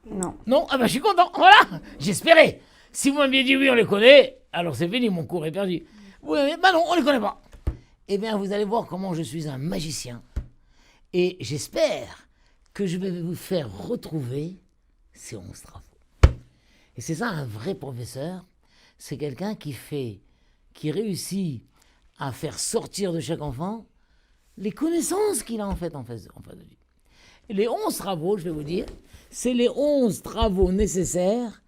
Non. Non? Ah ben je suis content, voilà, j'espérais. Si vous m'aviez dit oui, on les connaît, alors c'est fini, mon cours est perdu. Vous m'avez dit, bah non, on les connaît pas. Eh bien, vous allez voir comment je suis un magicien. Et j'espère que je vais vous faire retrouver ces 11 travaux. Et c'est ça, un vrai professeur, c'est quelqu'un qui réussit à faire sortir de chaque enfant les connaissances qu'il a en face de lui. Et les 11 travaux, je vais vous dire, c'est les 11 travaux nécessaires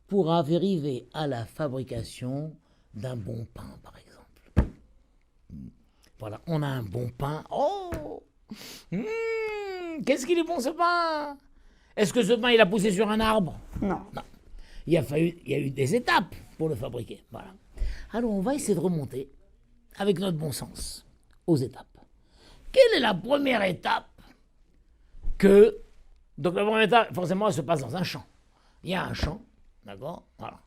pour arriver à la fabrication d'un bon pain, par exemple. Voilà, on a un bon pain. Oh! Qu'est-ce qu'il est bon ce pain? Est-ce que ce pain il a poussé sur un arbre? Non. Non. Il y a eu des étapes pour le fabriquer. Voilà. Alors on va essayer de remonter avec notre bon sens aux étapes. Quelle est la première étape Donc la première étape, forcément, elle se passe dans un champ. Il y a un champ, d'accord? Voilà.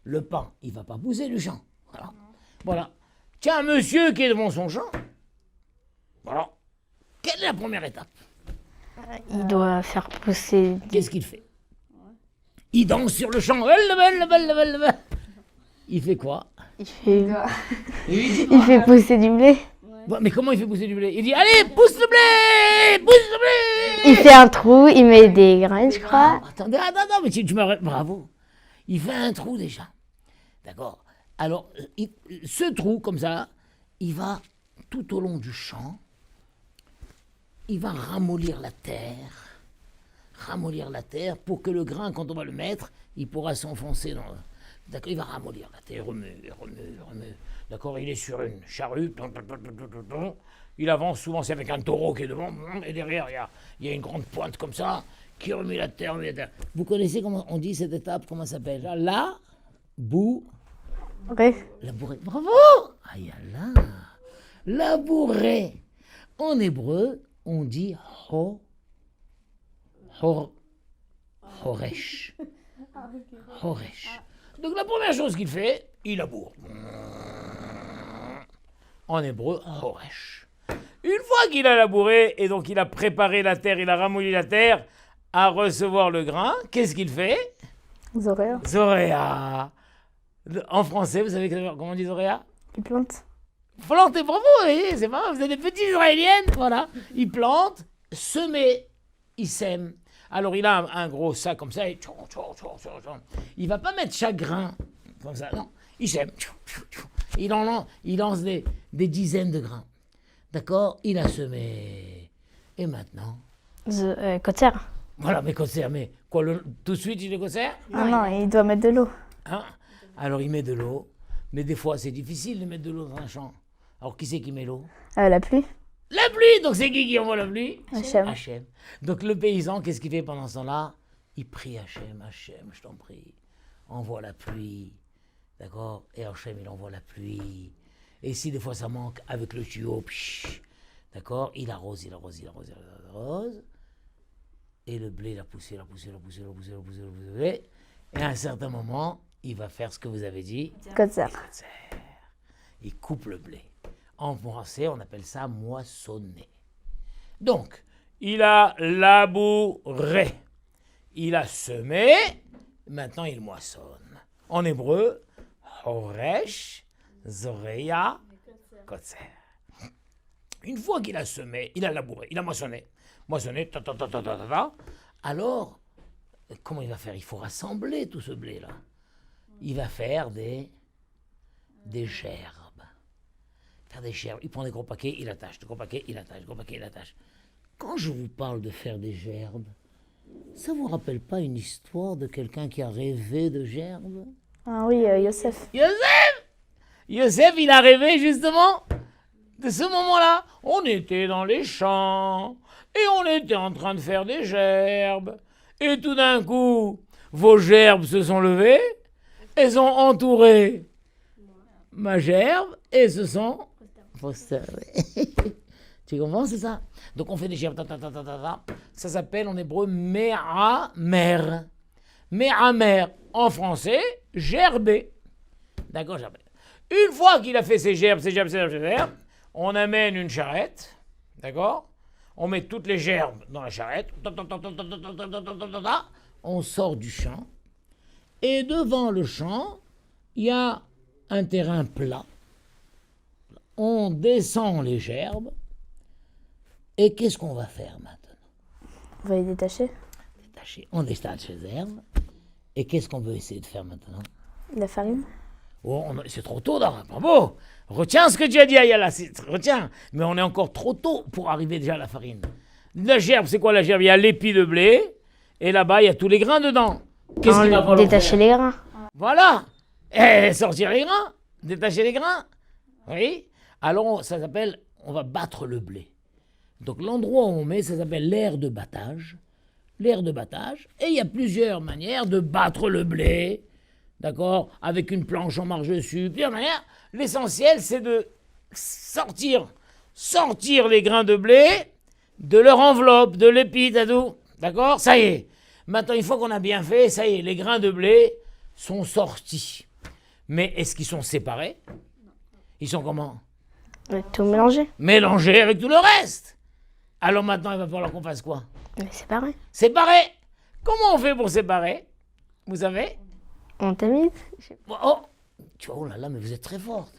Le pain, il ne va pas pousser du champ. Voilà. Voilà. Tiens, un monsieur qui est devant son champ. Voilà. Quelle est la première étape? Il doit faire pousser. Qu'est-ce qu'il fait? Il danse sur le champ. Il fait quoi? Il fait pousser du blé. Bon, mais comment il fait pousser du blé? Il dit allez, pousse le blé! Pousse le blé! Il fait un trou, il met des graines, je crois. Attendez, mais tu m'arrêtes. Bravo. Il fait un trou déjà. D'accord. Alors, ce trou, comme ça, il va tout au long du champ. Il va ramollir la terre pour que le grain, quand on va le mettre, il pourra s'enfoncer dans... D'accord, il va ramollir la terre, remue. D'accord, il est sur une charrue. Il avance, souvent c'est avec un taureau qui est devant, et derrière il y a une grande pointe comme ça, qui remet la terre, Vous connaissez comment on dit cette étape, comment ça s'appelle? Ouais. Labourer. Bravo! Aïe Allah. Labourer. En hébreu, on dit Horesh. Horesh. Donc la première chose qu'il fait, il laboure. En hébreu, Horesh. Une fois qu'il a labouré et donc il a préparé la terre, il a ramolli la terre à recevoir le grain, qu'est-ce qu'il fait? Zoréa. Zoréa. En français, vous savez comment on dit Zoréa? Il plante. Plantez, bravo, c'est pas mal, vous êtes des petites israéliennes, voilà. Il plante, semer, il sème. Alors il a un gros sac comme ça, et il va pas mettre chaque grain comme ça, non. Il sème. Il lance des dizaines de grains. D'accord? Il a semé. Et maintenant? Côtière. Voilà, mais concert, mais quoi, tout de suite il est concert? Ah non, il doit mettre de l'eau. Hein? Alors il met de l'eau, mais des fois c'est difficile de mettre de l'eau dans un champ. Alors qui c'est qui met l'eau? La pluie. La pluie! Donc c'est qui envoie la pluie? Hachem. Hachem. Donc le paysan, qu'est-ce qu'il fait pendant ce temps-là? Il prie Hachem, Hachem, je t'en prie, envoie la pluie. D'accord? Et Hachem, il envoie la pluie. Et si des fois ça manque, avec le tuyau, d'accord? Il arrose. Et le blé, il a poussé. Et à un certain moment, il va faire ce que vous avez dit. Côtière. Il coupe le blé. En français, on appelle ça moissonner. Donc, il a labouré. Il a semé. Maintenant, il moissonne. En hébreu, Horesh, Zoreya, Kotser. Une fois qu'il a semé, il a labouré, il a moissonné. Alors, comment il va faire? Il faut rassembler tout ce blé-là. Il va faire des gerbes. Il prend des gros paquets, il attache. Des gros paquets, il attache. Quand je vous parle de faire des gerbes, ça vous rappelle pas une histoire de quelqu'un qui a rêvé de gerbes? Ah oui, Yosef. Yosef, il a rêvé justement de ce moment-là. On était dans les champs et on était en train de faire des gerbes. Et tout d'un coup, vos gerbes se sont levées, elles ont entouré ma gerbe et se sont postérées. Tu comprends, c'est ça? Donc on fait des gerbes. Ça s'appelle en hébreu méhamer. Méhamer, en français, gerber. D'accord, gerber. Une fois qu'il a fait ses gerbes, on amène une charrette, d'accord? On met toutes les gerbes dans la charrette, on sort du champ, et devant le champ, il y a un terrain plat. On descend les gerbes, et qu'est-ce qu'on va faire maintenant? On va les détacher. On détache les herbes, et qu'est-ce qu'on veut essayer de faire maintenant? La farine. Oh, c'est trop tôt, là. Bravo. Retiens ce que tu as dit, Ayala. Retiens. Mais on est encore trop tôt pour arriver déjà à la farine. La gerbe, c'est quoi la gerbe? Il y a l'épi de blé. Et là-bas, il y a tous les grains dedans. Qu'est-ce qu'il va falloir détacher les grains. Voilà. Et sortir les grains. Détacher les grains. Oui. Alors, ça s'appelle, on va battre le blé. Donc, l'endroit où on met, ça s'appelle l'aire de battage. L'aire de battage. Et il y a plusieurs manières de battre le blé. D'accord? Avec une planche, on marche dessus. Plusieurs manières. L'essentiel, c'est de sortir les grains de blé de leur enveloppe, de l'épi, tout. D'accord? Ça y est. Maintenant, une fois qu'on a bien fait, ça y est, les grains de blé sont sortis. Mais est-ce qu'ils sont séparés? Ils sont comment? Tout mélangé. Mélangés avec tout le reste. Alors maintenant, il va falloir qu'on fasse quoi? Mais séparé. Séparer. Comment on fait pour séparer? Vous savez? On tamise. Oh, tu vois, oh là là, mais vous êtes très forte.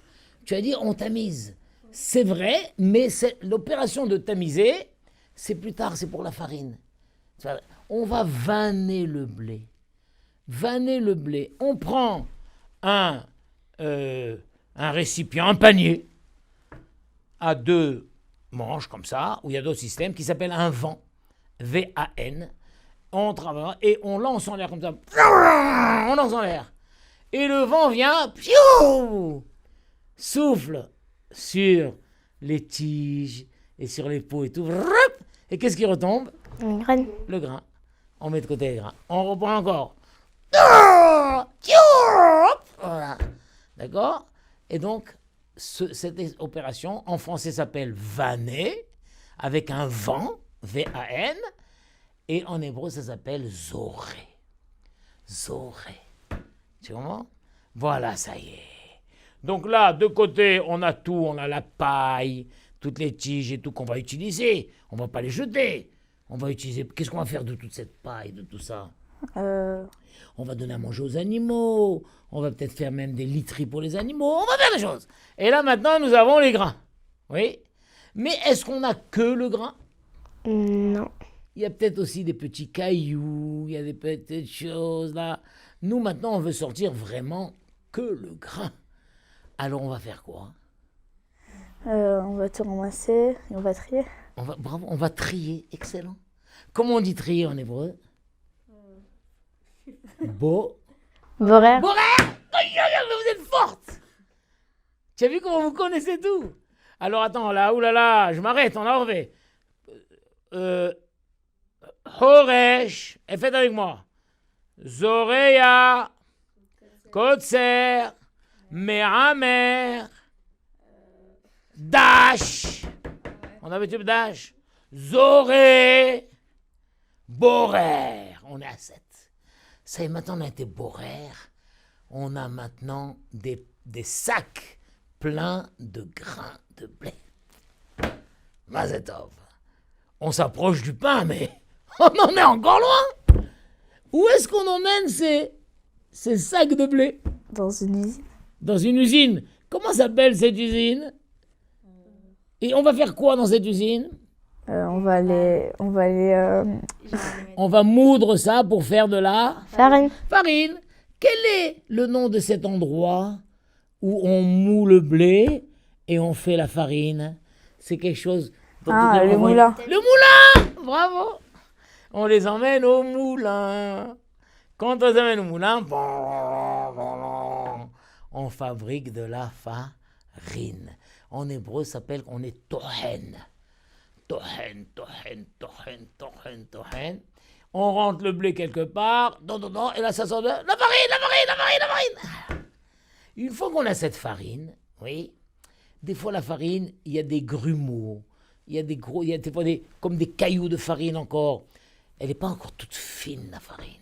Tu as dit on tamise. C'est vrai, mais l'opération de tamiser, c'est plus tard, c'est pour la farine. On va vanner le blé. Vanner le blé. On prend un récipient, un panier, à 2 manches comme ça, où il y a d'autres systèmes, qui s'appelle un vent. V-A-N. On travaille et on lance en l'air comme ça. On lance en l'air. Et le vent vient, piou, souffle sur les tiges et sur les peaux et tout. Et qu'est-ce qui retombe? Une graine. Le grain. On met de côté les grains. On reprend encore. Voilà. D'accord? Et donc, cette opération, en français, s'appelle vanner, avec un vent, V-A-N, et en hébreu, ça s'appelle zoré. Zoré. Tu comprends? Voilà, ça y est. Donc là, de côté, on a tout, on a la paille, toutes les tiges et tout qu'on va utiliser. On va pas les jeter. On va utiliser. Qu'est-ce qu'on va faire de toute cette paille, de tout ça? On va donner à manger aux animaux. On va peut-être faire même des literies pour les animaux. On va faire des choses. Et là, maintenant, nous avons les grains. Oui. Mais est-ce qu'on a que le grain? Non. Il y a peut-être aussi des petits cailloux. Il y a des petites choses là. Nous, maintenant, on veut sortir vraiment que le grain. Alors, on va faire quoi? On va tout ramasser et on va trier. Bravo, on va trier. Excellent. Comment on dit trier en hébreu? Borer. Borer! Vous êtes forte! Tu as vu comment vous connaissez tout? Alors attends, là, oulala, je m'arrête, on a refait. Horesh, et faites avec moi. Zoreya, Kotser, Me'amer, Dash. On avait tu Dash? Zoré, Borer. On est à 7. Ça y est, maintenant on a été borer. On a maintenant des sacs pleins de grains de blé. Mazetov. On s'approche du pain, mais on en est encore loin. Où est-ce qu'on emmène ces sacs de blé? Dans une usine. Dans une usine. Comment s'appelle cette usine? Et on va faire quoi dans cette usine? On va moudre ça pour faire de la farine. Farine. Quel est le nom de cet endroit où on moud le blé et on fait la farine? C'est quelque chose... Le moulin. Le moulin! Bravo! On les emmène au moulin. Quand on les emmène au moulin, on fabrique de la farine. En hébreu, ça s'appelle, on est tohen. Tohen. On rentre le blé quelque part, et là ça sort de la farine. Une fois qu'on a cette farine, oui, des fois la farine, il y a des grumeaux, il y a des fois comme des cailloux de farine encore. Elle n'est pas encore toute fine, la farine.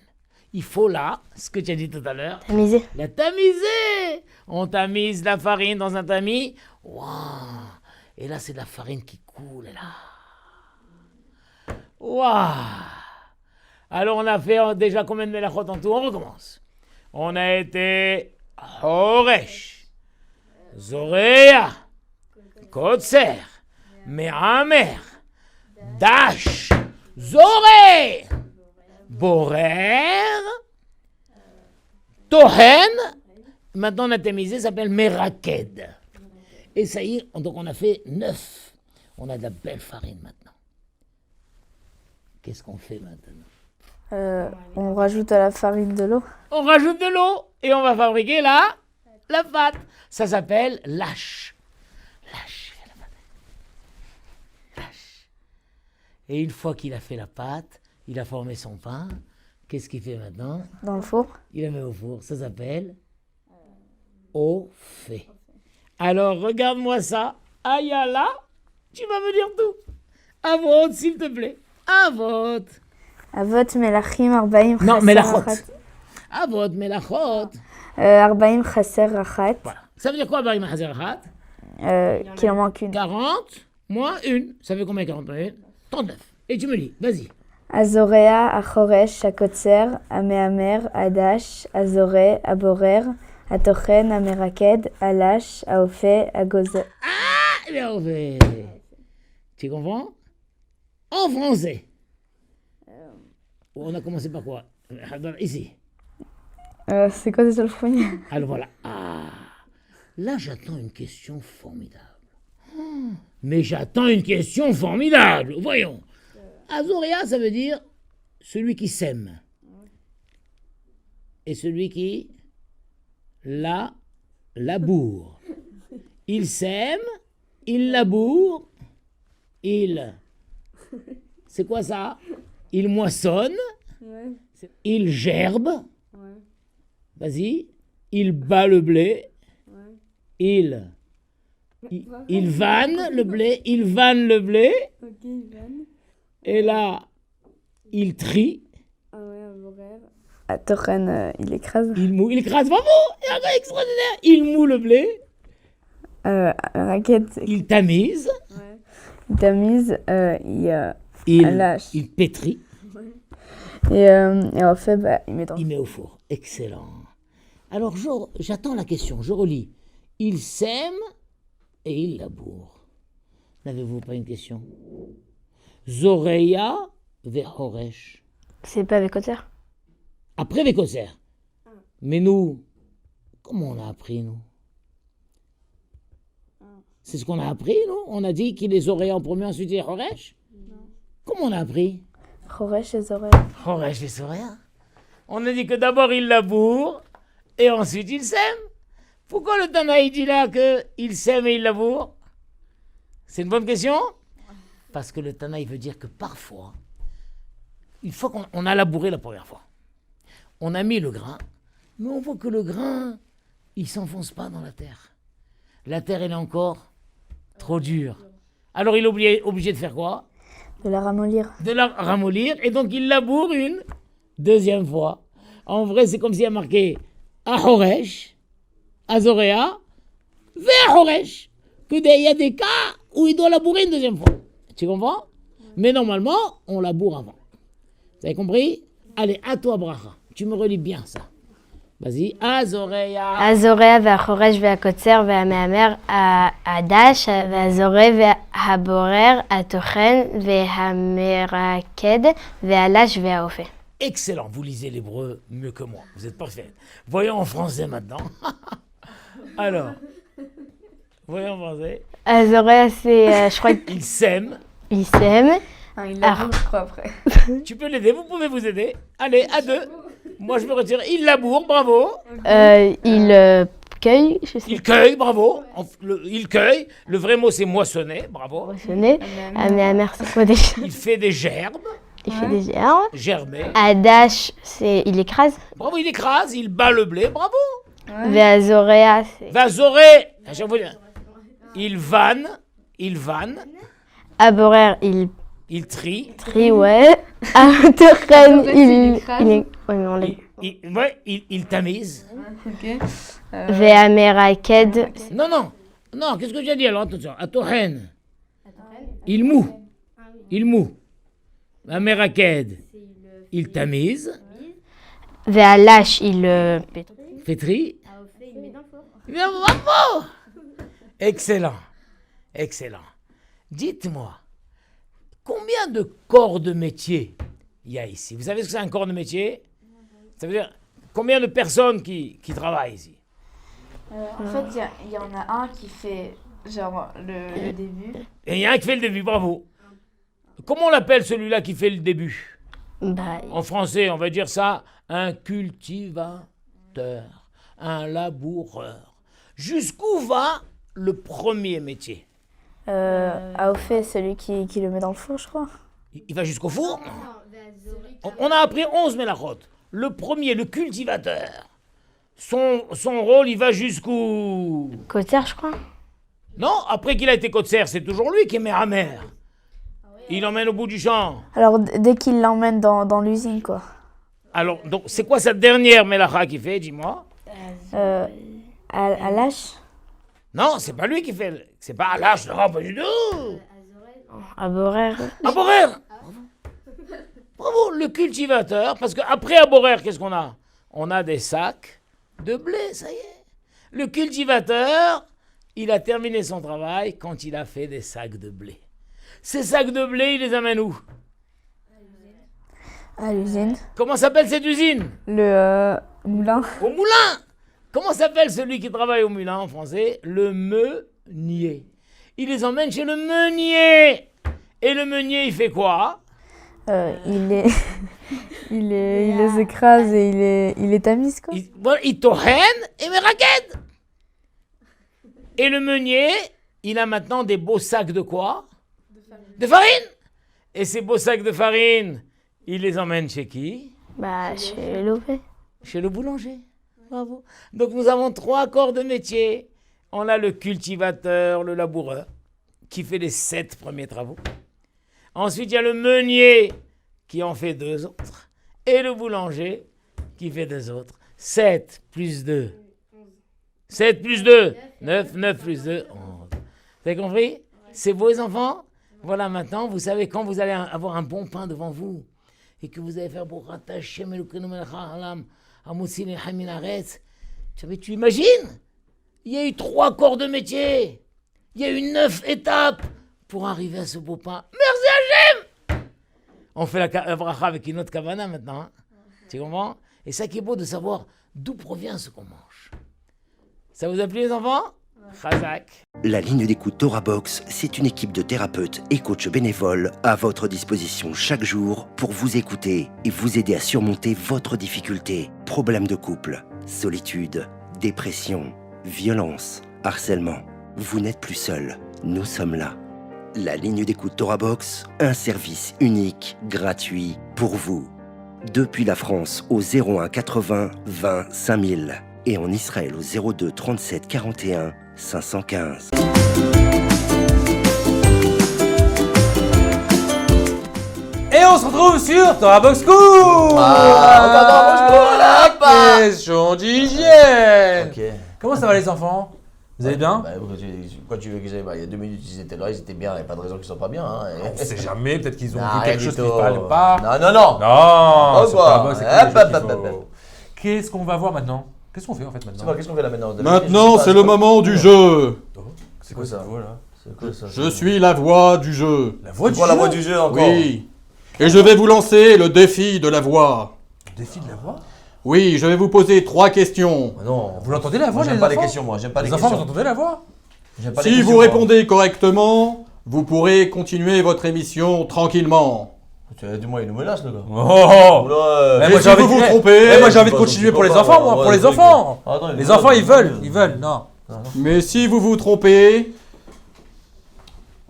Il faut là, ce que tu as dit tout à l'heure, Tamiser. La tamiser. On tamise la farine dans un tamis. Waouh. Et là, c'est de la farine qui coule, là. Waouh. Alors, on a fait déjà combien de mélachot en tout? On recommence. On a été Horesh, Zoreya, Kotser, Me'amer, Dash, Zoré, Borer, Tohen. Maintenant, on a tamisé, ça s'appelle Meraked. Et ça y est, donc on a fait 9. On a de la belle farine maintenant. Qu'est-ce qu'on fait maintenant? On rajoute à la farine de l'eau. On rajoute de l'eau et on va fabriquer la pâte. Ça s'appelle lâche. Et une fois qu'il a fait la pâte, il a formé son pain. Qu'est-ce qu'il fait maintenant? Dans le four. Il la met au four. Ça s'appelle au fait. Alors, regarde-moi ça. Ayala, tu vas me dire tout. À vote, s'il te plaît. À vote. Avot melachim 40 Non, chaser melachot. rachat. À vote, melachot. 40 chaser rachat. Voilà. Ça veut dire quoi, Barim Hazerhat? Qu'il en manque une. 40 moins 1. Ça fait combien 40 moins 1? 39. Et tu me lis, vas-y. Azorea, Achoresh, Akotser, Ameamer, Adash, Azore, Aborer, Atochen, Ameraked, Alash, Aofe, Agozer. Ah, eh bien, on fait. Tu comprends? En français. On a commencé par quoi? Ici. C'est quoi déjà le premier? Alors voilà. Ah, là, j'attends une question formidable. Mais j'attends une question formidable. Voyons. Azoria, ça veut dire celui qui sème. Et celui qui laboure. Il sème, il laboure, c'est quoi ça? Il moissonne, il gerbe. Vas-y. Il bat le blé. il vanne le blé, il vanne le blé. Ok, il vanne. Et là, il trie. Ah ouais, un horaire. À Torren, il écrase. Il écrase, bravo, c'est encore extraordinaire. Il moue le blé. Raquette. Il tamise. Ouais. Il tamise, il lâche. Il pétrit. Et en fait, il met dans Il met au four. Excellent. Alors, j'attends la question, je relis. Il sème et il laboure. N'avez-vous pas une question? Zoreya vehoresh. C'est pas avec Otter. Après Vécoser. Mais nous, comment on a appris, nous? C'est ce qu'on a appris, nous? On a dit qu'il les aurait en premier, ensuite il Horesh? Comment on a appris? Horesh et Zoréa. Horesh les aurait. On a dit que d'abord il laboure et ensuite il sème. Pourquoi le Tanaï dit là qu'il sème et il laboure? C'est une bonne question? Parce que le Tanaï veut dire que parfois, une fois qu'on a labouré la première fois, on a mis le grain, mais on voit que le grain, il ne s'enfonce pas dans la terre. La terre, elle est encore trop dure. Alors il est obligé de faire quoi? De la ramollir. De la ramollir, et donc il laboure une deuxième fois. En vrai, c'est comme s'il y a marqué à Horesh, à Zoréa, vers Horesh. Il y a des cas où il doit labourer une deuxième fois. Tu comprends? Mais normalement, on laboure avant. Vous avez compris? Allez, à toi, Bracha. Tu me relis bien ça. Vas-y. Azoreya. Azoréa והחורש והקוצר והמהמר הדש והזורע והבורר הטוחן והמרקד והלש והאופה. Excellent, vous lisez l'hébreu mieux que moi. Vous êtes parfait. Voyons en français maintenant. Alors, voyons en français. Azoréa, c'est, je crois Il sème. qu'il sème. Il laboure, je crois, après. Tu peux l'aider, vous pouvez vous aider. Allez, à deux. Moi, je me retire. Il laboure, bravo. Il cueille, je sais Il cueille, bravo. Il cueille. Le vrai mot, c'est moissonner, bravo. pas. Moissonner. Améamer, c'est quoi déjà? Il fait des gerbes. Il fait des gerbes. Germer. Adash, c'est il écrase. Bravo, il écrase, il bat le blé, bravo. Veazoréa, c'est. Vazoré. Il vanne. Il vanne. Aborer, Il trie. trie, ouais. Atochen, ouais, mais on l'a. Il tamise. Veameraked. Non, non. Non, qu'est-ce que tu as dit alors? Attention. Atochen. Il moue. Il moue. Ameraked. Il tamise. Vealash, il Fétri. Bravo. Excellent. Excellent. Dites-moi, combien de corps de métier il y a ici? Vous savez ce que c'est un corps de métier? Ça veut dire combien de personnes qui travaillent ici? En fait, il y en a un qui fait genre le début. Et il y a un qui fait le début, bravo. Comment on l'appelle celui-là qui fait le début? En français, on va dire ça, un cultivateur, un laboureur. Jusqu'où va le premier métier? Aofé, celui qui le met dans le four, je crois. Il va jusqu'au four? On a appris 11 mélachot. Le premier, le cultivateur, son rôle, il va jusqu'où? Côté, je crois. Non, après qu'il a été Kotser, c'est toujours lui qui est Méhamer. Il l'emmène au bout du champ. Alors, dès qu'il l'emmène dans l'usine, quoi. Alors, donc, c'est quoi sa dernière mélacha qu'il fait, dis-moi? À l'âge. Non, c'est pas lui qui fait. C'est pas à l'âge, non, pas du tout. À Borer. À Borer. Bravo, le cultivateur, parce qu'après à Borer, qu'est-ce qu'on a? On a des sacs de blé, ça y est. Le cultivateur, il a terminé son travail quand il a fait des sacs de blé. Ces sacs de blé, il les amène où? À l'usine. Comment s'appelle cette usine? Le moulin. Au moulin. Comment s'appelle celui qui travaille au moulin en français? Le meunier. Il les emmène chez le meunier. Et le meunier, il fait quoi? Il les écrase et il les tamise, quoi. Il tohen et meraked. Et le meunier, il a maintenant des beaux sacs de quoi? De farine. Et ces beaux sacs de farine, il les emmène chez qui? Chez l'OP. Chez le boulanger. Bravo. Donc nous avons 3 corps de métier. on a le cultivateur, le laboureur, qui fait les 7 premiers travaux. Ensuite, il y a le meunier qui en fait 2 autres. Et le boulanger qui fait 2 autres. 7 plus 2. 7 plus 2. 9, 9 plus 2. 11. Vous avez compris? C'est beau, les enfants? Voilà, maintenant, vous savez quand vous allez avoir un bon pain devant vous et que vous allez faire pour rattacher tu imagines? Il y a eu 3 corps de métier. Il y a eu 9 étapes pour arriver à ce beau pain. Merci Hachem! On fait la bracha avec une autre kavana maintenant. Hein? Tu comprends? Et ça qui est beau de savoir d'où provient ce qu'on mange. Ça vous a plu les enfants? Chazak. La ligne d'écoute Torah Box, c'est une équipe de thérapeutes et coachs bénévoles à votre disposition chaque jour pour vous écouter et vous aider à surmonter votre difficulté. Problèmes de couple, solitude, dépression, violence, harcèlement. Vous n'êtes plus seul, nous sommes là. La ligne d'écoute Torah Box, un service unique, gratuit pour vous. Depuis la France au 01 80 20 5000 et en Israël au 02 37 41 515. Et on se retrouve sur Torah Box School. La question d'hygiène. Ok. Comment ça va les enfants? Vous allez bien? Quoi tu veux qu'ils aient? Il y a 2 minutes, ils étaient là, ils étaient bien, il n'y a pas de raison qu'ils ne soient pas bien. Hein. On sait jamais, peut-être qu'ils ont Non, vu quelque chose qui ne tout. parle pas. Non. Non, c'est quoi. pas bon, c'est quelque chose qu'il faut. Qu'est-ce qu'on va voir maintenant? Qu'est-ce qu'on fait en fait maintenant? C'est pas, qu'est-ce qu'on fait là maintenant? Maintenant, c'est le moment du jeu. C'est quoi ça? C'est quoi ça? Je suis la voix du jeu. La voix du jeu? La voix du jeu encore? Oui. Et je vais vous lancer le défi de la voix. Le défi de la voix? Oui, je vais vous poser 3 questions. Non. Vous l'entendez la voix, J'aime les pas enfants? les questions, moi. J'aime pas les Les enfants, questions. vous entendez la voix? Si vous répondez correctement, vous pourrez continuer votre émission tranquillement. Dis-moi, il nous menace, le gars. Oh! Mais si vous vous trompez... Moi j'ai envie de continuer pour les enfants, moi, pour les enfants. Les enfants, ils veulent, non. Mais si vous vous trompez,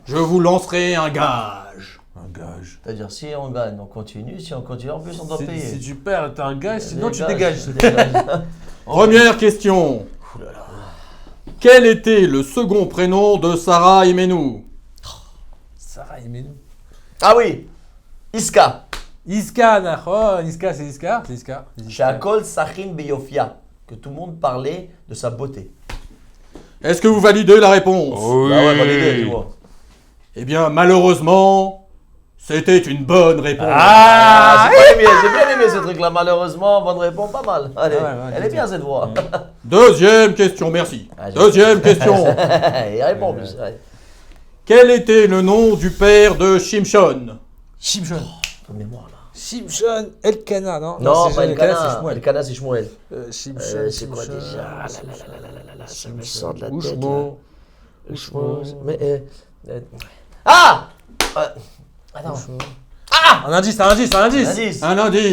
je vous lancerai un gage. Un gage. C'est-à-dire, si on gagne, on continue. Si on continue, en plus, on doit payer. Si tu perds, t'as un gage, sinon tu Dégage, dégages. Première question. Quel était le second prénom de Sarah Imenou? Sarah Imenou. Ah oui, Iska. Iska, Iska, c'est Iska. Shakol Sachin Beyofia. Que tout le monde parlait de sa beauté. Est-ce que vous validez la réponse? Oui. Bah ouais, validé, dis-moi. Eh bien, malheureusement, c'était une bonne réponse. J'ai bien aimé ce truc-là, malheureusement. Bonne réponse, pas mal. Allez, elle est bien cette voix. Deuxième question, merci. Deuxième question. Il répond en plus. Ouais. Quel était le nom du père de Shimshon? Shimshon. Ton mémoire là. Shimshon Elkana, non? Non, pas Elkana, Elkana. Elkana, c'est Shmuel. Shimshon. C'est quoi déjà? Ça me sort de la tête. Ushmo. Mais. Ah! Attends. Ah! Un indice. Un indice.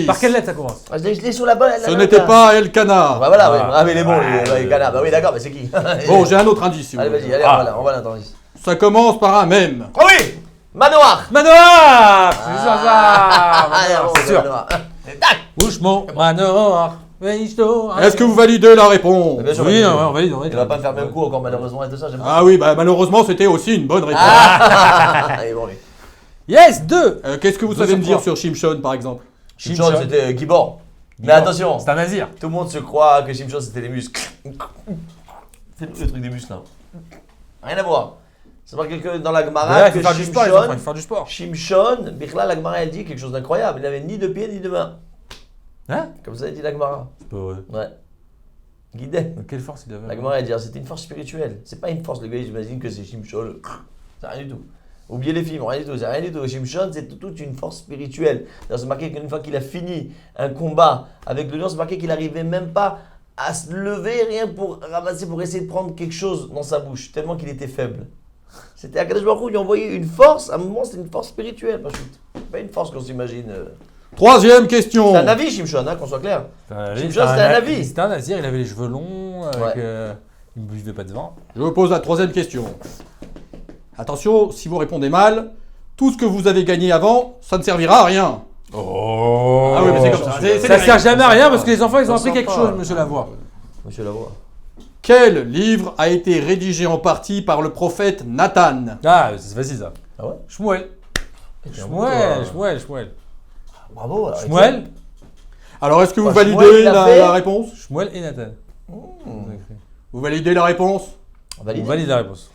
Par quelle lettre ça commence? Je l'ai sur la bonne. Ce n'était pas Elkana. Bah voilà, ah, mais il est bon, Elkana. Bah oui, d'accord, mais c'est qui? Bon, j'ai un autre indice si vous allez, voulez. vas-y, on va l'entendre. Ça commence par un même. Oh oui! Manoir! C'est sûr. Ushmo, Manoir. Est-ce que vous validez la réponse? Oui, on valide. Il va pas me faire le même coup encore malheureusement et tout ça. Ah oui, bah malheureusement c'était aussi une bonne réponse. Allez, bon, lui. Yes, 2. Qu'est-ce que vous savez me dire sur Shimshon par exemple? Shimshon c'était Gibor. Mais attention, c'est un nazir. Tout le monde se croit que Shimshon c'était les muscles. Fais-nous le truc des muscles là. Rien à voir. C'est marqué que dans la Gemara que Shimshon, Shimshon, Bichla, la Gemara elle dit quelque chose d'incroyable. Il n'avait ni de pieds ni de mains. Hein? Comme ça, il dit la Gemara. C'est pas vrai. Ouais. Guidé. Quelle force il avait? La Gemara, elle dit, c'était une force spirituelle. C'est pas une force, le gars, j'imagine que c'est Shimshon. C'est rien du tout. Oubliez les films, rien du tout, c'est rien du tout. Shimshon, c'est toute une force spirituelle. C'est marqué qu'une fois qu'il a fini un combat avec le lion, c'est marqué qu'il n'arrivait même pas à se lever, rien pour ramasser, pour essayer de prendre quelque chose dans sa bouche, tellement qu'il était faible. C'était Akadosh Baruch Hu, il lui envoyait une force, à un moment, c'était une force spirituelle, pas une force qu'on s'imagine. Troisième question. C'est un navi, Shimshon, hein, qu'on soit clair. Shimshon, c'était un navi. C'était un nazir, il avait les cheveux longs, il ne buvait pas de vin. Je vous pose la troisième question. Attention, si vous répondez mal, tout ce que vous avez gagné avant, ça ne servira à rien. Oh. Ah oui, mais c'est comme ça. Ça ne sert jamais à rien parce que les enfants, ils ont appris quelque chose, monsieur Lavoie. Monsieur Lavoie. Quel livre a été rédigé en partie par le prophète Nathan? Ah, c'est facile ça. Ah ouais? Shmuel. Shmuel. Bravo. alors, Shmuel. Alors, est-ce que vous Shmuel, validez il a fait- la réponse? Shmuel et Nathan. Vous validez la réponse? On On valide. valide la réponse.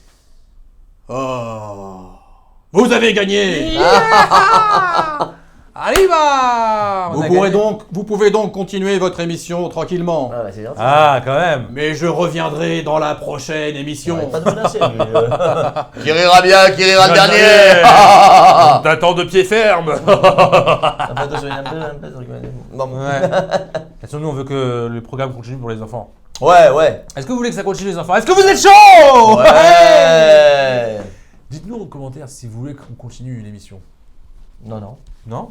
Oh. Vous avez gagné! Arriva! Vous pouvez donc continuer votre émission tranquillement. Ah, bah, c'est gentil. Ah, quand même. Mais je reviendrai dans la prochaine émission. Pas de menacer, lui. Qui rira bien, qui rira le dernier. T'attends de pied ferme. Attention, il y a un peu de truc. Bon. Ouais. Attention, nous on veut que le programme continue pour les enfants. Ouais. Est-ce que vous voulez que ça continue les enfants? Est-ce que vous êtes chaud? Ouais. Dites-nous en commentaire si vous voulez qu'on continue l'émission. Non. Non?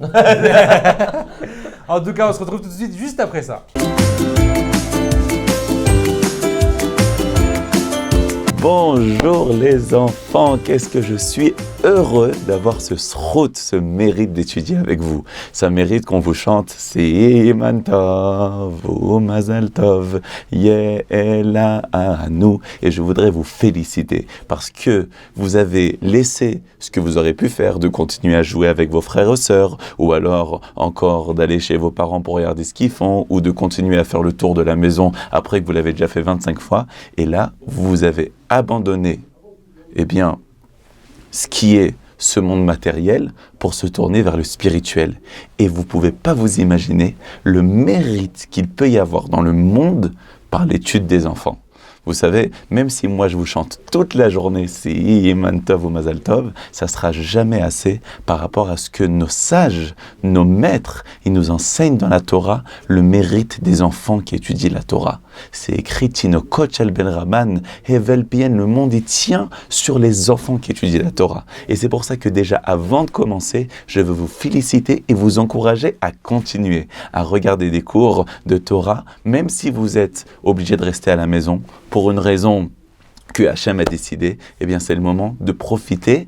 En tout cas, on se retrouve tout de suite juste après ça. Bonjour les enfants, qu'est-ce que je suis heureux d'avoir ce srout, ce mérite d'étudier avec vous. Ça mérite qu'on vous chante Siman Tov ou Mazal Tov Ye'ela Anu. Et je voudrais vous féliciter parce que vous avez laissé ce que vous aurez pu faire de continuer à jouer avec vos frères et sœurs ou alors encore d'aller chez vos parents pour regarder ce qu'ils font ou de continuer à faire le tour de la maison après que vous l'avez déjà fait 25 fois. Et là, vous avez abandonné, ce qui est ce monde matériel pour se tourner vers le spirituel. Et vous ne pouvez pas vous imaginer le mérite qu'il peut y avoir dans le monde par l'étude des enfants. Vous savez, même si moi je vous chante toute la journée Siman Tov ou Mazal Tov, ça ne sera jamais assez par rapport à ce que nos sages, nos maîtres, ils nous enseignent dans la Torah le mérite des enfants qui étudient la Torah. C'est écrit Tinokot shel ben Raman, Hevel Pien, le monde il tient sur les enfants qui étudient la Torah. Et c'est pour ça que déjà avant de commencer, je veux vous féliciter et vous encourager à continuer à regarder des cours de Torah, même si vous êtes obligé de rester à la maison pour une raison que Hachem a décidé, c'est le moment de profiter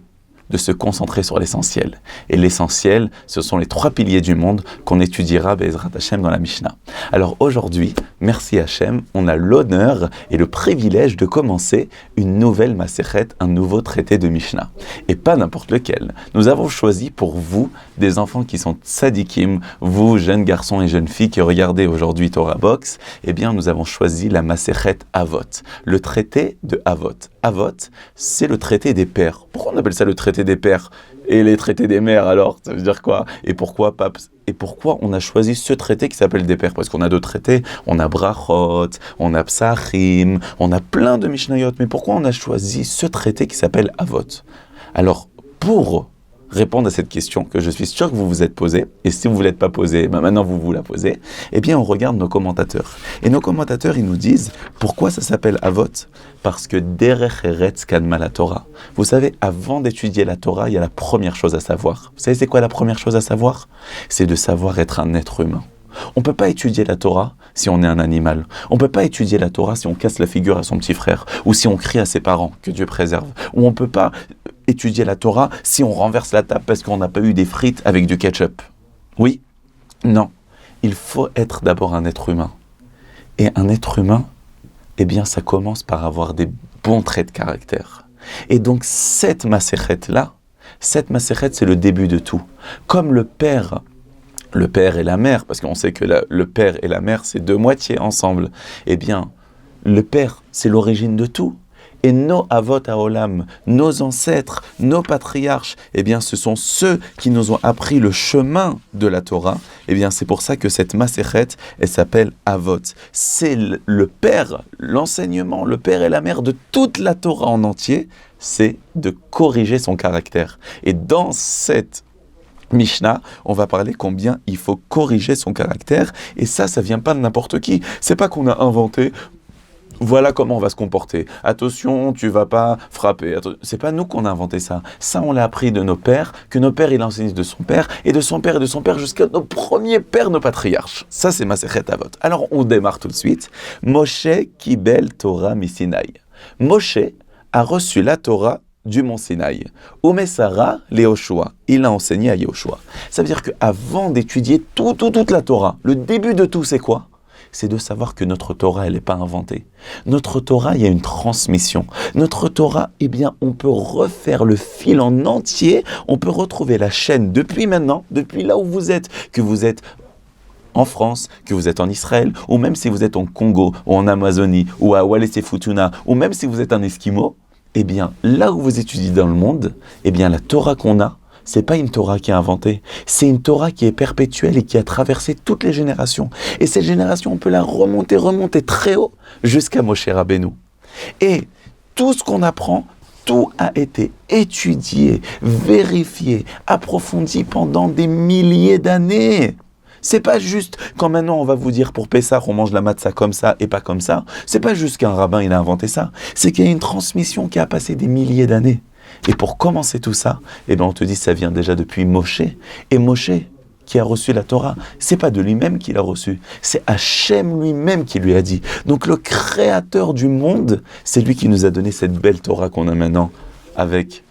de se concentrer sur l'essentiel. Et l'essentiel, ce sont les 3 piliers du monde qu'on étudiera Be'ezrat Hachem dans la Mishnah. Alors aujourd'hui, merci Hachem, on a l'honneur et le privilège de commencer une nouvelle Masechet, un nouveau traité de Mishnah. Et pas n'importe lequel. Nous avons choisi pour vous des enfants qui sont tzadikim, vous jeunes garçons et jeunes filles qui regardez aujourd'hui Torah Box, nous avons choisi la Masechet Avot, le traité de Avot. Avot, c'est le traité des pères. Pourquoi on appelle ça le traité des pères et les traités des mères alors? Ça veut dire quoi? Et pourquoi on a choisi ce traité qui s'appelle des pères? Parce qu'on a d'autres traités, on a Brachot, on a Psachim, on a plein de Mishnayot. Mais pourquoi on a choisi ce traité qui s'appelle Avot? Alors, pour répondre à cette question que je suis sûr que vous vous êtes posée, et si vous ne l'êtes pas posée, maintenant vous vous la posez, on regarde nos commentateurs. Et nos commentateurs, ils nous disent, pourquoi ça s'appelle Avot? Parce que Derech Eretz Kadma la Torah. Vous savez, avant d'étudier la Torah, il y a la première chose à savoir. Vous savez c'est quoi la première chose à savoir? C'est de savoir être un être humain. On ne peut pas étudier la Torah si on est un animal. On ne peut pas étudier la Torah si on casse la figure à son petit frère, ou si on crie à ses parents, que Dieu préserve. Ou on ne peut pas étudier la Torah si on renverse la table parce qu'on n'a pas eu des frites avec du ketchup. Oui? Non. Il faut être d'abord un être humain. Et un être humain, ça commence par avoir des bons traits de caractère. Et donc cette Masechet-là, c'est le début de tout. Comme le père et la mère, parce qu'on sait que le père et la mère, c'est 2 moitiés ensemble. Le père, c'est l'origine de tout. Et nos avot haolam, nos ancêtres, nos patriarches, ce sont ceux qui nous ont appris le chemin de la Torah. C'est pour ça que cette Masechet, elle s'appelle Avot. C'est le père, l'enseignement, le père et la mère de toute la Torah en entier, c'est de corriger son caractère. Et dans cette Mishnah, on va parler combien il faut corriger son caractère. Et ça vient pas de n'importe qui. C'est pas qu'on a inventé... Voilà comment on va se comporter. Attention, tu vas pas frapper. C'est pas nous qu'on a inventé ça. Ça, on l'a appris de nos pères, que nos pères, ils l'enseignent de son père, et de son père, et de son père, jusqu'à nos premiers pères, nos patriarches. Ça, c'est Masechet Avot. Alors, on démarre tout de suite. Moshe Kibel Torah Misinaï. Moshe a reçu la Torah du mont Sinaï. Umesara Yehoshua. Il a enseigné à Yehoshua. Ça veut dire qu'avant d'étudier toute la Torah, le début de tout, c'est quoi? c'est de savoir que notre Torah, elle n'est pas inventée. Notre Torah, il y a une transmission. Notre Torah, eh bien, on peut refaire le fil en entier, on peut retrouver la chaîne depuis maintenant, depuis là où vous êtes, que vous êtes en France, que vous êtes en Israël, ou même si vous êtes en Congo, ou en Amazonie, ou à Wallis et Futuna, ou même si vous êtes un Esquimau, eh bien, là où vous étudiez dans le monde, eh bien, la Torah qu'on a, c'est pas une Torah qui est inventée, c'est une Torah qui est perpétuelle et qui a traversé toutes les générations. Et cette génération, on peut la remonter très haut jusqu'à Moshe Rabbeinu. Et tout ce qu'on apprend, tout a été étudié, vérifié, approfondi pendant des milliers d'années. C'est pas juste quand maintenant on va vous dire pour Pessah on mange la matzah comme ça et pas comme ça. C'est pas juste qu'un rabbin il a inventé ça. C'est qu'il y a une transmission qui a passé des milliers d'années. Et pour commencer tout ça, eh ben on te dit ça vient déjà depuis Moshe. Et Moshe qui a reçu la Torah, c'est pas de lui-même qu'il a reçu, c'est Hachem lui-même qui lui a dit. Donc le créateur du monde, c'est lui qui nous a donné cette belle Torah qu'on a maintenant avec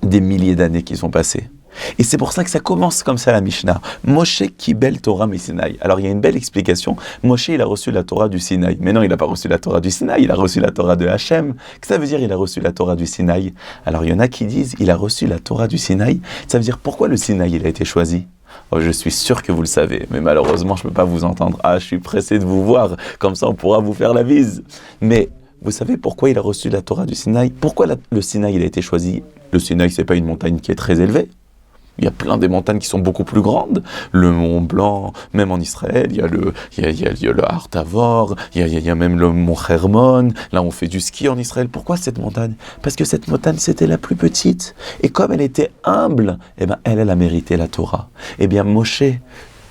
des milliers d'années qui sont passées. Et c'est pour ça que ça commence comme ça la Mishnah. Moshe qui belle Torah mi Sinaï. Alors il y a une belle explication. Moshe il a reçu la Torah du Sinaï. Mais non, il n'a pas reçu la Torah du Sinaï, il a reçu la Torah de Hachem. Qu'est-ce que ça veut dire il a reçu la Torah du Sinaï? Alors il y en a qui disent il a reçu la Torah du Sinaï. Ça veut dire pourquoi le Sinaï il a été choisi? Oh, je suis sûr que vous le savez, mais malheureusement je ne peux pas vous entendre. Ah, je suis pressé de vous voir, comme ça on pourra vous faire la bise. Mais vous savez pourquoi il a reçu la Torah du Sinaï? Pourquoi le Sinaï il a été choisi? Le Sinaï c'est pas une montagne qui est très élevée. Il y a plein des montagnes qui sont beaucoup plus grandes. Le Mont Blanc, même en Israël, il y a le Har Tavor, il y a même le Mont Hermon. Là, on fait du ski en Israël. Pourquoi cette montagne? Parce que cette montagne, c'était la plus petite. Et comme elle était humble, eh ben, elle a mérité la Torah. Eh bien, Moshe,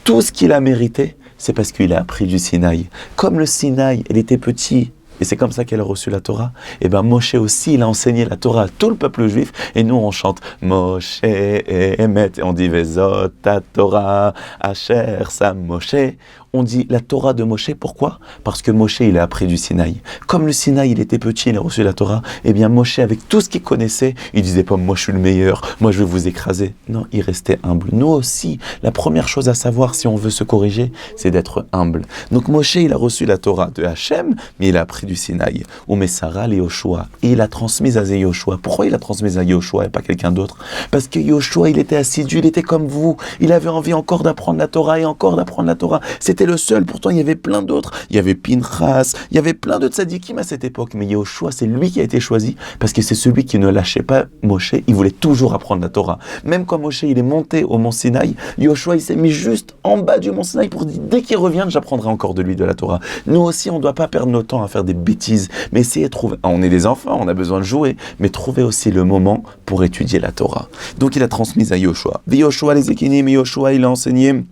tout ce qu'il a mérité, c'est parce qu'il a appris du Sinaï. Comme le Sinaï, elle était petit, et c'est comme ça qu'elle a reçu la Torah. Et bien Moshe aussi, il a enseigné la Torah à tout le peuple juif. Et nous, on chante Moshe Emet. Et on dit Vezot ta Torah, Asher Sam Moshe. On dit la Torah de Moshe, pourquoi? Parce que Moshe, il a appris du Sinaï. Comme le Sinaï, il était petit, il a reçu la Torah, eh bien Moshe, avec tout ce qu'il connaissait, il disait pas, moi je suis le meilleur, moi je vais vous écraser. Non, il restait humble. Nous aussi, la première chose à savoir si on veut se corriger, c'est d'être humble. Donc Moshe, il a reçu la Torah de Hachem, mais il a appris du Sinaï. Ou Messara le Yoshua. Et il a transmis à Yoshua. Pourquoi il a transmis à Yoshua et pas quelqu'un d'autre? Parce que Yoshua, il était assidu, il était comme vous. Il avait envie encore d'apprendre la Torah et encore d'apprendre la Torah. C'était le seul, pourtant il y avait plein d'autres. Il y avait Pinchas, il y avait plein de tzadikim à cette époque. Mais Yoshua, c'est lui qui a été choisi parce que c'est celui qui ne lâchait pas Moshe. Il voulait toujours apprendre la Torah. Même quand Moshe il est monté au mont Sinaï, Yoshua il s'est mis juste en bas du mont Sinaï pour dire dès qu'il revient, j'apprendrai encore de lui de la Torah. Nous aussi, on ne doit pas perdre notre temps à faire des bêtises, mais essayer de trouver. On est des enfants, on a besoin de jouer, mais trouver aussi le moment pour étudier la Torah. Donc il a transmis à Yoshua. Yoshua les Ekinim, Yoshua il a enseigné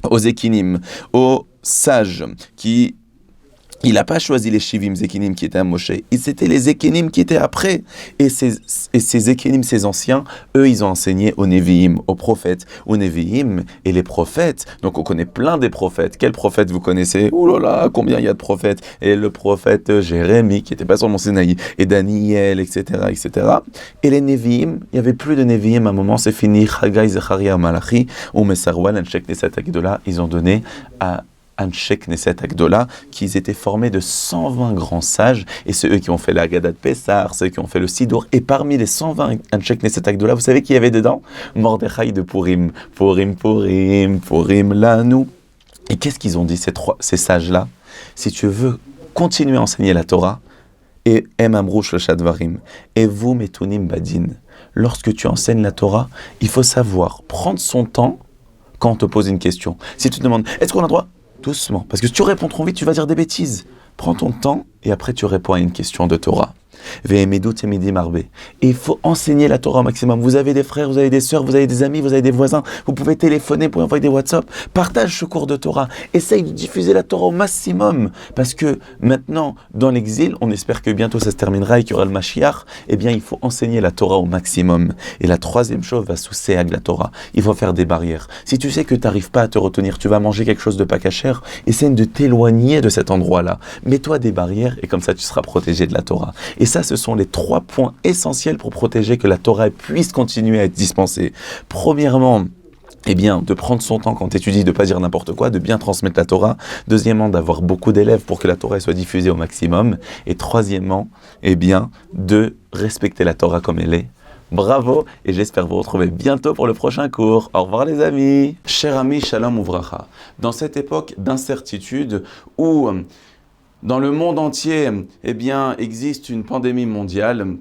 aux Ekinim, aux sages qui... Il n'a pas choisi les Shivim Zekinim qui étaient à Moshe, c'était les Zekinim qui étaient après. Et ces Zekinim, ces anciens, eux, ils ont enseigné aux Nevi'im, aux prophètes. Aux Nevi'im et les prophètes. Donc on connaît plein des prophètes. Quels prophètes vous connaissez? Oh là là, combien il y a de prophètes? Et le prophète Jérémie, qui n'était pas sur mon Sinaï, et Daniel, etc., etc. Et les Nevi'im, il n'y avait plus de Nevi'im à un moment, c'est fini. Chagai, Zecharia, Malachi, ou Mesarwal, Anshek, Neset, Agdola, ils ont donné à Anshe Knesset Agdola, qu'ils étaient formés de 120 grands sages, et c'est eux qui ont fait la Haggadah de Pessah, ceux qui ont fait le Sidour, et parmi les 120 Anshe Knesset Agdola, vous savez qui y avait dedans? Mordechai de Purim, Purim Lanu. Et qu'est-ce qu'ils ont dit ces sages-là? Si tu veux continuer à enseigner la Torah, et Amrouch le Shadvarim, et vous Metunim Badin, lorsque tu enseignes la Torah, il faut savoir prendre son temps quand on te pose une question. Si tu te demandes, est-ce qu'on a droit? Doucement, parce que si tu réponds trop vite, tu vas dire des bêtises. Prends ton temps et après tu réponds à une question de Torah. Et il faut enseigner la Torah au maximum. Vous avez des frères, vous avez des sœurs, vous avez des amis, vous avez des voisins. Vous pouvez téléphoner pour envoyer des WhatsApp. Partage ce cours de Torah. Essaye de diffuser la Torah au maximum. Parce que maintenant, dans l'exil, on espère que bientôt ça se terminera et qu'il y aura le Mashiach. Eh bien, il faut enseigner la Torah au maximum. Et la troisième chose va sous Séag la Torah. Il faut faire des barrières. Si tu sais que tu n'arrives pas à te retenir, tu vas manger quelque chose de pas cachère, essaie de t'éloigner de cet endroit-là. Mets-toi des barrières et comme ça, tu seras protégé de la Torah. Et ça, ce sont les 3 points essentiels pour protéger que la Torah puisse continuer à être dispensée. Premièrement, eh bien, de prendre son temps quand tu étudies, de ne pas dire n'importe quoi, de bien transmettre la Torah. Deuxièmement, d'avoir beaucoup d'élèves pour que la Torah soit diffusée au maximum. Et troisièmement, eh bien, de respecter la Torah comme elle est. Bravo, et j'espère vous retrouver bientôt pour le prochain cours. Au revoir les amis. Chers amis, shalom uvracha. Dans cette époque d'incertitude où dans le monde entier, eh bien, existe une pandémie mondiale,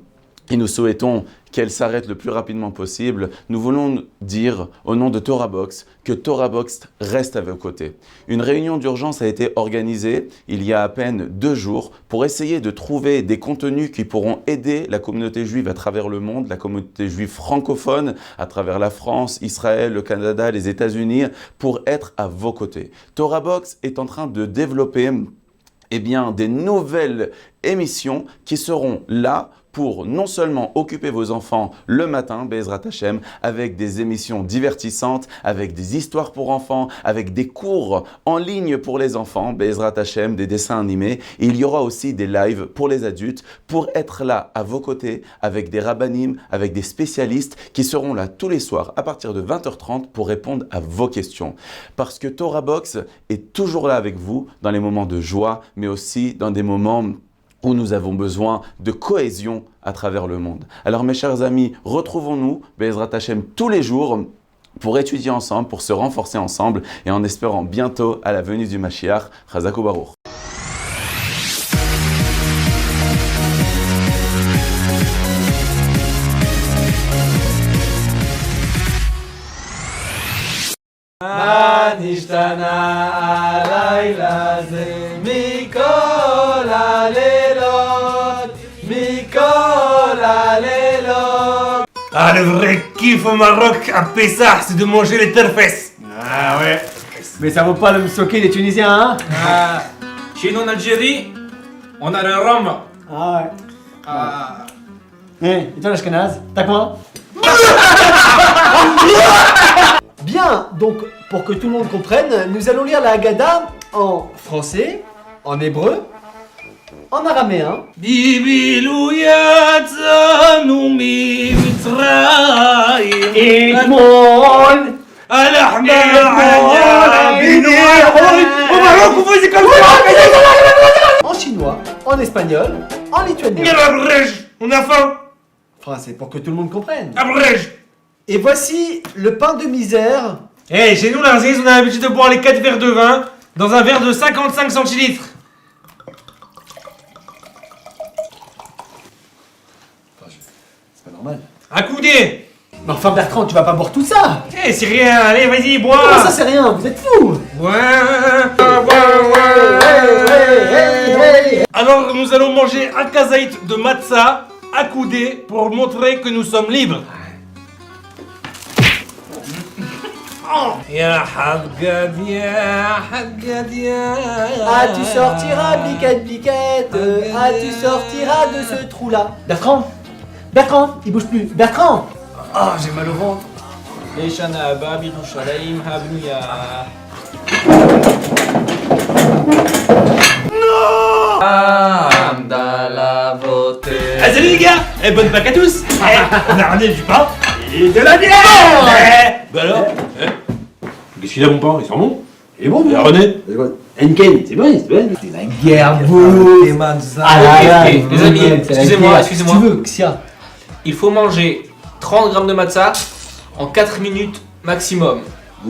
et nous souhaitons qu'elle s'arrête le plus rapidement possible, nous voulons dire au nom de TorahBox que TorahBox reste à vos côtés. Une réunion d'urgence a été organisée il y a à peine 2 jours pour essayer de trouver des contenus qui pourront aider la communauté juive à travers le monde, la communauté juive francophone à travers la France, Israël, le Canada, les États-Unis, pour être à vos côtés. TorahBox est en train de développer eh bien, des nouvelles émissions qui seront là pour non seulement occuper vos enfants le matin, Be'ezrat Hashem, avec des émissions divertissantes, avec des histoires pour enfants, avec des cours en ligne pour les enfants, Be'ezrat Hashem, des dessins animés. Et il y aura aussi des lives pour les adultes, pour être là à vos côtés, avec des rabbanim, avec des spécialistes qui seront là tous les soirs à partir de 20h30 pour répondre à vos questions. Parce que TorahBox est toujours là avec vous dans les moments de joie, mais aussi dans des moments où nous avons besoin de cohésion à travers le monde. Alors mes chers amis, retrouvons-nous, Be'ezrat Hashem, tous les jours pour étudier ensemble, pour se renforcer ensemble et en espérant bientôt à la venue du Mashiach. Chazak u'Baruch. Ah, le vrai kiff au Maroc à Pessah, c'est de manger les terfes. Ah ouais. Mais ça vaut pas le msoké des Tunisiens, hein? Ah, chez nous en Algérie, on a le rhum. Ah ouais. Ah. Et toi l'Ashkenaz, t'as quoi? Bien, donc pour que tout le monde comprenne, nous allons lire la Haggadah en français, en hébreu, en araméen. En chinois, en espagnol, en lituanien. On a faim. Enfin, c'est pour que tout le monde comprenne. Abrège. Et voici le pain de misère. Eh, chez nous, l'Aziz, on a l'habitude de boire les 4 verres de vin dans un verre de 55 centilitres. C'est pas normal. Un coudé. Mais enfin Bertrand, tu vas pas boire tout ça. Eh, c'est rien, allez, vas-y, bois. Comment ça c'est rien, vous êtes fous. Alors, nous allons manger un kazaït de matzah accoudé pour montrer que nous sommes libres. Ya Haggad, ya Haggad, ya. Ah, tu sortiras, biquette, biquette. Ah, tu sortiras de ce trou-là. Bertrand, Bertrand, il bouge plus. Bertrand. Ah, j'ai mal au ventre. Ah, salut les gars. Eh, bonne Pâques à tous. On a ramené du pain et de la bière. Bah alors, qu'est-ce qu'il a mon pain? Il sent bon. Il est bon, bien. René. Henken, c'est bon, c'est bon. C'est la guerre, vous. Les amis, excusez-moi. Si tu veux, Xia. Il faut manger 30 grammes de matzah en 4 minutes maximum.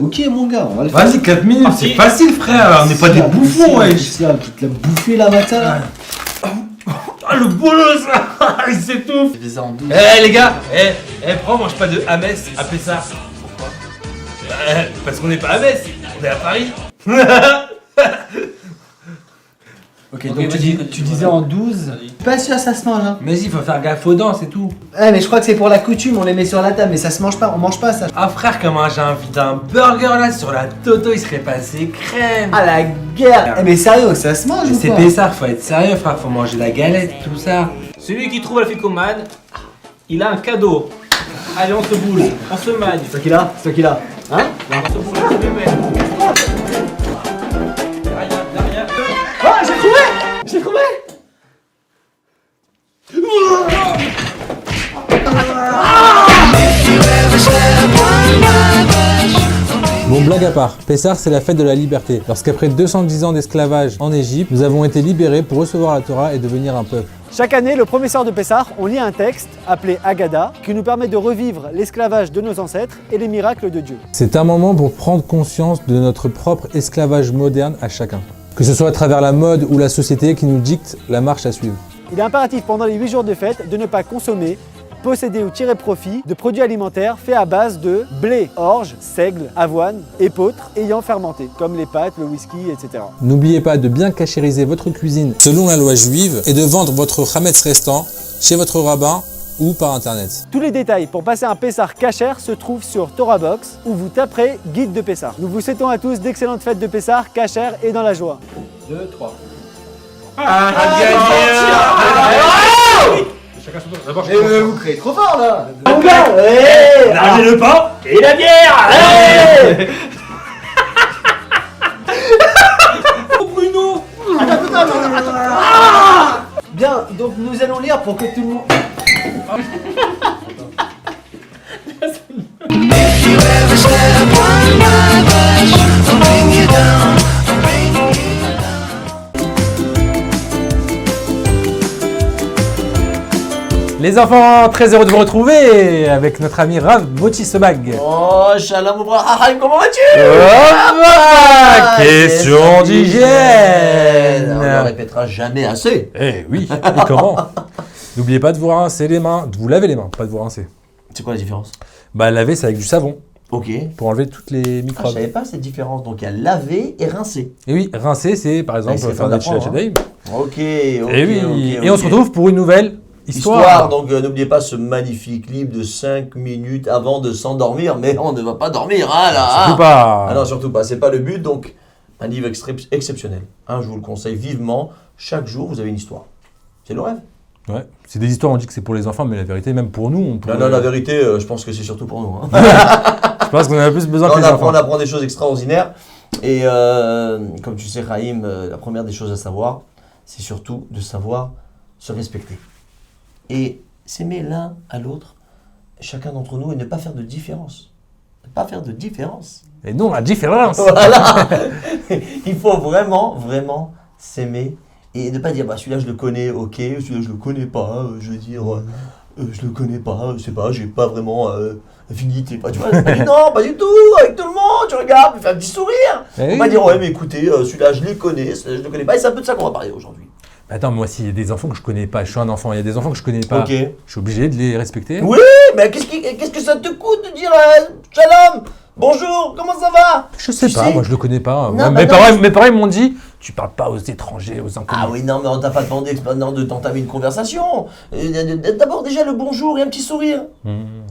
Ok, mon gars, on va le faire. Vas-y, 4 minutes, c'est facile, frère. On n'est pas des bouffons, ouais. Xia, tu te l'as bouffé la matin là. Ah, le bolos là. Il s'étouffe. Divisé en 12. Eh les gars, prends, mange pas de Hamès à Pessah. Pourquoi? Parce qu'on n'est pas à Metz, on est à Paris. Ok, donc tu disais en 12. Pas sûr, ça se mange, hein. Mais il faut faire gaffe aux dents, c'est tout. Ouais, mais je crois que c'est pour la coutume, on les met sur la table, mais ça se mange pas, on mange pas ça. Ah frère, comment j'ai envie d'un burger là sur la Toto, il serait passé crème. Ah la guerre. Eh mais sérieux, ça se mange ou C'est quoi? Pessah, faut être sérieux frère, faut manger la galette, tout ça. Celui qui trouve la ficomane, il a un cadeau. Allez, on se boule, on se manie. C'est toi qui l'a? C'est toi qui l'a? Hein? On se boule, on se met. Ah, j'ai trouvé! J'ai trouvé! Blague à part, Pessah c'est la fête de la liberté. Lorsqu'après 210 ans d'esclavage en Égypte, nous avons été libérés pour recevoir la Torah et devenir un peuple. Chaque année, le premier soir de Pessah, on lit un texte appelé Haggadah qui nous permet de revivre l'esclavage de nos ancêtres et les miracles de Dieu. C'est un moment pour prendre conscience de notre propre esclavage moderne à chacun. Que ce soit à travers la mode ou la société qui nous dicte la marche à suivre. Il est impératif pendant les 8 jours de fête de ne pas consommer, posséder ou tirer profit de produits alimentaires faits à base de blé, orge, seigle, avoine, épeautre ayant fermenté, comme les pâtes, le whisky, etc. N'oubliez pas de bien cachériser votre cuisine selon la loi juive et de vendre votre chametz restant chez votre rabbin ou par internet. Tous les détails pour passer un Pessah kasher se trouvent sur TorahBox où vous taperez guide de Pessah. Nous vous souhaitons à tous d'excellentes fêtes de Pessah kasher et dans la joie. 2, 3. Vous créez trop fort là. Mon gars, largez le pain et la bière. Oh Bruno. Attends. Bien, donc nous allons lire pour que tout le monde... Les enfants, très heureux de vous retrouver avec notre ami Rav Moti Sebag. Oh, shalom, comment vas-tu? Question d'hygiène. On ne répétera jamais assez. Eh oui, et comment? N'oubliez pas de vous rincer les mains, de vous laver les mains, pas de vous rincer. C'est quoi la différence? Bah laver c'est avec du savon. Ok. Pour enlever toutes les microbes. Je savais pas cette différence, donc il y a laver et rincer. Et oui, rincer c'est par exemple faire des chadaïm. Ok. Et oui, et on se retrouve pour une nouvelle histoire. Donc n'oubliez pas ce magnifique clip de 5 minutes avant de s'endormir, mais on ne va pas dormir, hein là. Surtout pas. Ah non, surtout pas, c'est pas le but, donc un livre exceptionnel. Hein, je vous le conseille vivement, chaque jour vous avez une histoire. C'est le rêve. Ouais, c'est des histoires, on dit que c'est pour les enfants, mais la vérité, même pour nous, on peut... Non, la vérité, je pense que c'est surtout pour nous. Hein. Je pense qu'on a plus besoin que les enfants. On apprend des choses extraordinaires, et comme tu sais, Raïm, la première des choses à savoir, c'est surtout de savoir se respecter. Et s'aimer l'un à l'autre, chacun d'entre nous, et ne pas faire de différence. Ne pas faire de différence. Et non, la différence. Voilà. Il faut vraiment s'aimer et ne pas dire, bah celui-là je le connais, ok, celui-là je le connais pas, je veux dire, je le connais pas, je sais pas, j'ai pas vraiment affinité. Tu vois, non, pas du tout, avec tout le monde, tu regardes, tu fais un petit sourire. On va dire, ouais, mais écoutez, celui-là je les connais, celui-là je le connais pas, et c'est un peu de ça qu'on va parler aujourd'hui. Attends, moi, s'il y a des enfants que je connais pas, je suis un enfant, il y a des enfants que je connais pas, je suis obligé de les respecter. Oui, mais qu'est-ce que ça te coûte de dire shalom, bonjour, comment ça va? Je sais pas, moi je le connais pas. Non, mes parents m'ont dit, tu parles pas aux étrangers, aux inconnus. Ah oui, non, mais on t'a pas demandé maintenant de t'entamer une conversation. D'abord déjà le bonjour et un petit sourire.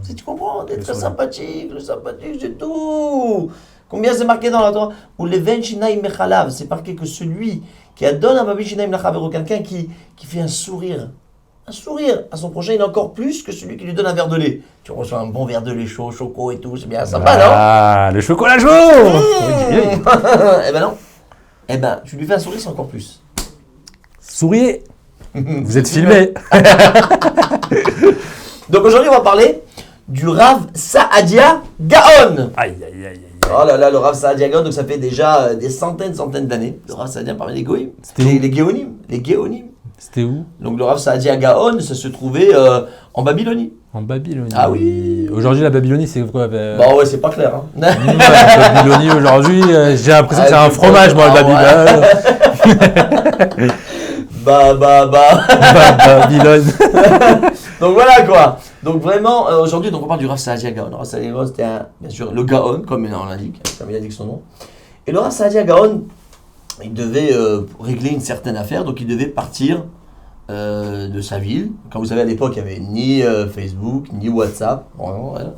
Si tu comprends, d'être très sympathique, le sympathique c'est tout. Combien c'est marqué dans la Torah? Ou les venchinaim mechalav, c'est marqué que celui qui donne un babishinaim lachaver, quelqu'un qui fait un sourire à son prochain, il est encore plus que celui qui lui donne un verre de lait. Tu reçois un bon verre de lait chaud, choco et tout, c'est bien sympa, non? Ah, le chocolat chaud. Eh ben non. Eh ben, tu lui fais un sourire, c'est encore plus. Souriez. Vous êtes filmé. Donc aujourd'hui, on va parler du Rav Saadia Gaon. Aïe. Oh là là, le Rav Saadia Gaon, donc ça fait déjà des centaines d'années. Le Rav Saadia parmi les Goïm. Les Géonim. C'était où? Donc le Rav Saadia Gaon, ça se trouvait en Babylonie. En Babylonie. Ah oui. Aujourd'hui, la Babylonie, c'est quoi? Bah ouais, c'est pas clair. Hein. La Babylonie aujourd'hui, j'ai l'impression que c'est un fromage, moi, le Babylone. Babylone. Donc voilà quoi. Donc vraiment, aujourd'hui, on parle du Rav Saadia Gaon. Le Rav Saadia Gaon, c'était bien sûr le Gaon, comme on l'indique, comme il indique son nom. Et le Rav Saadia Gaon, il devait régler une certaine affaire, donc il devait partir de sa ville. Comme vous savez, à l'époque, il n'y avait ni Facebook, ni WhatsApp.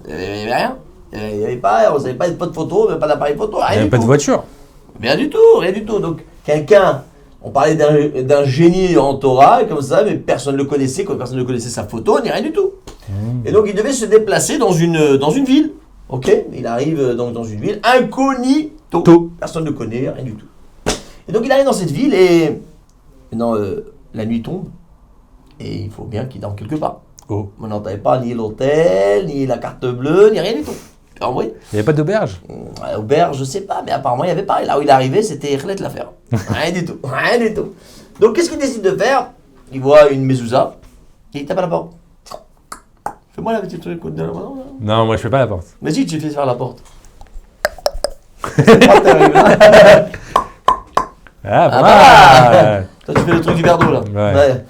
Il n'y avait rien. Il n'y avait pas, on ne savait pas de photos, pas d'appareil photo, rien. Il n'y avait pas de voiture. Rien du tout. Donc quelqu'un, on parlait d'un génie en Torah, comme ça, mais personne ne le connaissait, personne ne connaissait sa photo, ni rien du tout. Et donc il devait se déplacer dans une ville. Ok, il arrive donc dans une ville incognito. Personne ne le connaît, rien du tout. Et donc il arrive dans cette ville et maintenant la nuit tombe et il faut bien qu'il dorme quelque part. On n'entendait pas ni l'hôtel, ni la carte bleue, ni rien du tout. En vrai. Il n'y avait pas d'auberge? Auberge, je sais pas, mais apparemment il y avait pas. Et là où il est arrivé, c'était Khlet l'affaire. Rien du tout, rien du tout. Donc qu'est-ce qu'il décide de faire? Il voit une mezouza, et il tape à la porte. Fais-moi la petite truc de la main. Non, moi je fais pas la porte. Mais si, tu fais faire la porte. C'est pas terrible, hein. Ah, pas mal. Toi tu fais le truc du verre d'eau là. Ouais.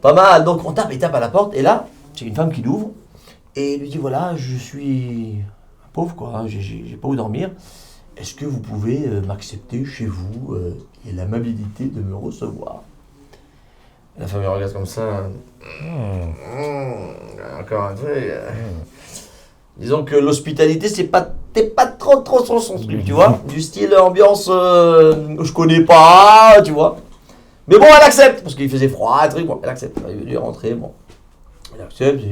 Pas mal, donc on tape, il tape à la porte, et là, c'est une femme qui l'ouvre, et il lui dit voilà, je suis pauvre quoi, j'ai pas où dormir. Est-ce que vous pouvez m'accepter chez vous et l'amabilité de me recevoir? La femme elle regarde comme ça. Encore un truc. Disons que l'hospitalité, c'est pas trop son truc, tu vois. Du style ambiance je connais pas, tu vois. Mais bon, elle accepte, parce qu'il faisait froid, un truc, bon, elle accepte. Il est rentré, bon. Elle accepte,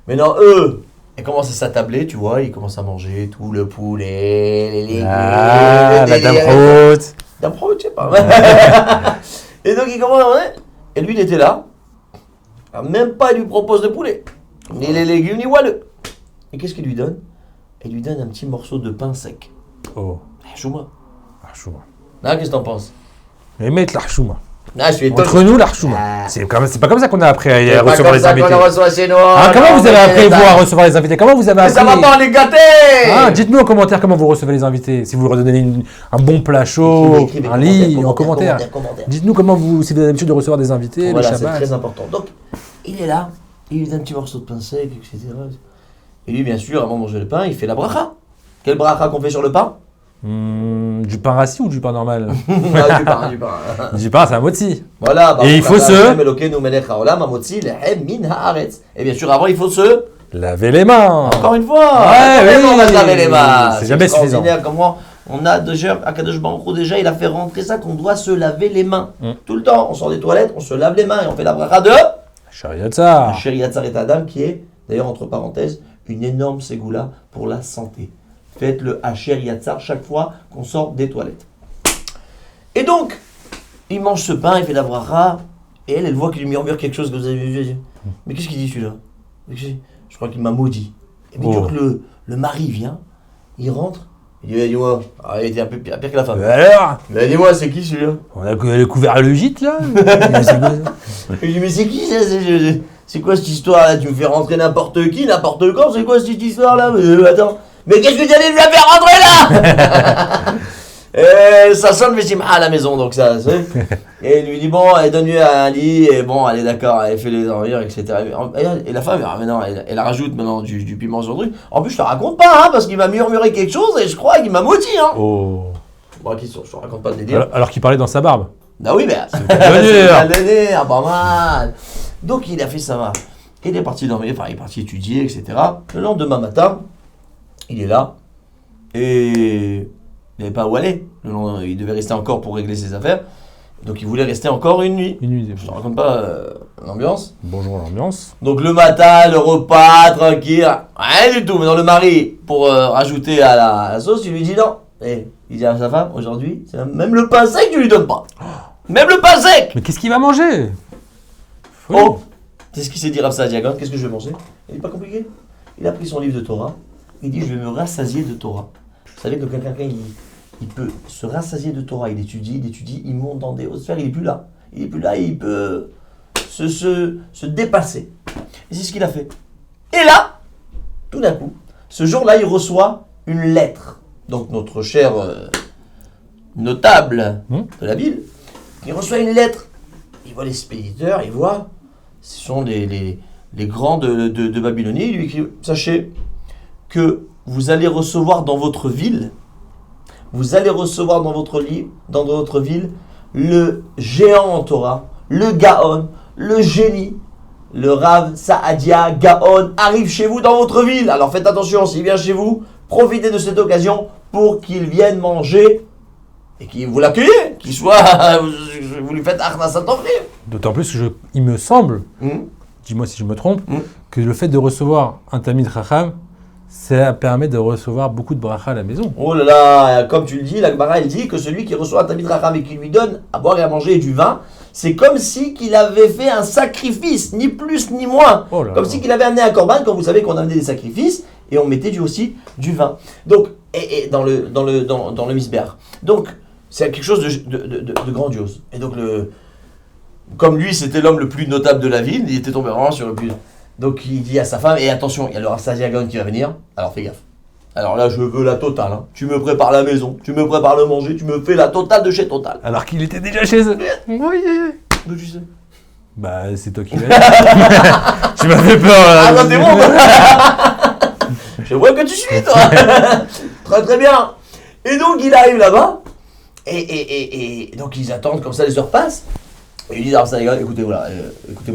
mais non, eux, elle commence à s'attabler, tu vois, ils commencent à manger tout le poulet, les légumes, la damproute. Damproute, je sais pas. Et donc, il commence à manger, et lui, il était là. Même pas, il lui propose de poulet. Ni les légumes, ni walleux. Et qu'est-ce qu'il lui donne? Il lui donne un petit morceau de pain sec. Oh. Chouma. Chouma. Ah, qu'est-ce que t'en penses? Mais mettre la chouma. Ah, je suis étonné. Entre nous, la chouma. C'est pas comme ça qu'on a appris à recevoir les invités. Ah, comment vous avez appris vous à recevoir les invités? Comment vous avez appris? Ça va pas les gâter. Dites-nous en commentaire comment vous recevez les invités. Si vous leur donnez un bon plat chaud, un lit, en commentaire. Dites-nous comment si vous avez l'habitude de recevoir des invités, voilà, le Shabbat. C'est très important. Donc, il est là, il lui donne un petit morceau de pain sec, etc. Et lui, bien sûr, avant de manger le pain, il fait la bracha. Quelle bracha qu'on fait sur le pain? Du pain rassis ou du pain normal? Du pain. Du pain, c'est un motzi. Voilà. Et il faut se... Et bien sûr, avant, il faut se... laver les mains. Encore une fois. On va se laver les mains. C'est jamais suffisant. Comment on a déjà, Akadosh Baruch Hu, déjà, il a fait rentrer ça, qu'on doit se laver les mains. Tout le temps, on sort des toilettes, on se lave les mains et on fait la bracha de... Shariatzar. Shariatzar et Adam, qui est, d'ailleurs, entre parenthèses, une énorme ségoula pour la santé. Faites le Hacher Yatzar chaque fois qu'on sort des toilettes. Et donc, il mange ce pain, il fait la bracha, et elle voit qu'il lui murmure quelque chose que vous avez vu. Mais qu'est-ce qu'il dit celui-là? Je crois qu'il m'a maudit. Et puis le mari vient, il rentre, il dit dis-moi, il était un peu pire que la femme. Alors dis-moi, c'est qui celui-là? On a couvert le gîte là. Je lui dis mais c'est qui ça? C'est quoi cette histoire là? Tu me fais rentrer n'importe qui, n'importe quand? C'est quoi cette histoire là? Attends. Mais qu'est-ce que tu allais lui faire rentrer là? Ça sonne Vessimha à la maison, donc ça, et il lui dit bon, elle donne-lui un lit, et bon, elle est d'accord, elle fait les dormir, etc. Et la femme, elle rajoute maintenant du piment sur le truc. En plus, je te raconte pas, hein, parce qu'il m'a murmuré quelque chose, et je crois qu'il m'a maudit, hein. Oh. Bon, je te raconte pas le délire. Alors qu'il parlait dans sa barbe. Ah oui, mais c'est pas mal. Donc, il a fait ça. Il est parti dormir, enfin, il est parti étudier, etc. Le lendemain matin, il est là, et il n'avait pas où aller. Il devait rester encore pour régler ses affaires. Donc il voulait rester encore une nuit. Je ne te raconte pas l'ambiance. Bonjour l'ambiance. Donc le matin, le repas, tranquille, rien du tout. Mais dans le mari, pour rajouter à la sauce, il lui dit non. Et il dit à sa femme, aujourd'hui, même le pain sec, tu lui donnes pas. Même le pain sec. Mais qu'est-ce qu'il va manger? Oh, c'est ce qu'il s'est dit Rav Sadiagan. Qu'est-ce que je vais manger? Il n'est pas compliqué. Il a pris son livre de Torah. Il dit, je vais me rassasier de Torah. Vous savez que quelqu'un, il peut se rassasier de Torah. Il étudie, il monte dans des hautes sphères. Il n'est plus là. Il peut se dépasser. Et c'est ce qu'il a fait. Et là, tout d'un coup, ce jour-là, il reçoit une lettre. Donc notre cher notable de la ville, il reçoit une lettre. Il voit l'expéditeur, il voit, ce sont les grands de Babylonie. Il lui écrit, sachez que vous allez recevoir dans votre ville, dans votre ville, le géant en Torah, le Gaon, le génie, le Rav Saadia Gaon arrive chez vous dans votre ville. Alors faites attention, s'il vient chez vous, profitez de cette occasion pour qu'il vienne manger et qu'il vous l'accueillez, qu'il soit, vous lui faites Arnasat Tovrim. D'autant plus que il me semble, dis-moi si je me trompe, que le fait de recevoir un Talmid Chacham, ça permet de recevoir beaucoup de bracha à la maison. Oh là là, comme tu le dis, la Gemara elle dit que celui qui reçoit un Talmid Chacham et qui lui donne à boire et à manger et du vin, c'est comme si qu'il avait fait un sacrifice, ni plus ni moins. Comme si qu'il avait amené un korban, comme vous savez qu'on amenait des sacrifices, et on mettait aussi du vin. Donc, et dans le misbéach. Donc, c'est quelque chose de grandiose. Et donc, comme lui, c'était l'homme le plus notable de la ville, il était tombé vraiment sur le plus. Donc, il dit à sa femme, et attention, il y a le Rav Saadia Gaon qui va venir, alors fais gaffe. Alors là, je veux la totale. Hein. Tu me prépares la maison, tu me prépares le manger, tu me fais la totale de chez Total. Alors qu'il était déjà chez eux. Oui. D'où tu sais? Bah, c'est toi qui l'as dit. Tu m'as fait peur. Là. Ah, bah, t'es bon. Je vois que tu suis, toi. Très, très bien. Et donc, il arrive là-bas. Et donc, ils attendent, comme ça, les heures passent. Et ils disent, alors, ça, les gars, écoutez-moi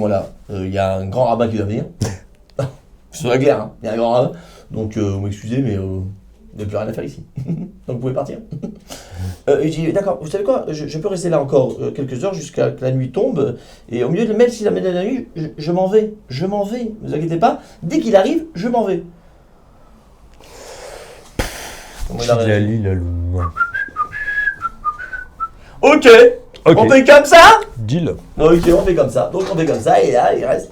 là. Il y a un grand rabbin qui va venir. C'est la clair, hein. Il y a un grand rabbin. Donc, vous m'excusez, mais il n'y a plus rien à faire ici. Donc, vous pouvez partir. Et je dis, d'accord, vous savez quoi, je peux rester là encore quelques heures jusqu'à que la nuit tombe. Et au milieu de même s'il amène la nuit, je m'en vais. Je m'en vais. Ne vous inquiétez pas. Dès qu'il arrive, je m'en vais. Il a lu, il a lu. Ok. On fait comme ça. Deal. Ok, on fait comme ça. Donc, on fait comme ça et là, il reste.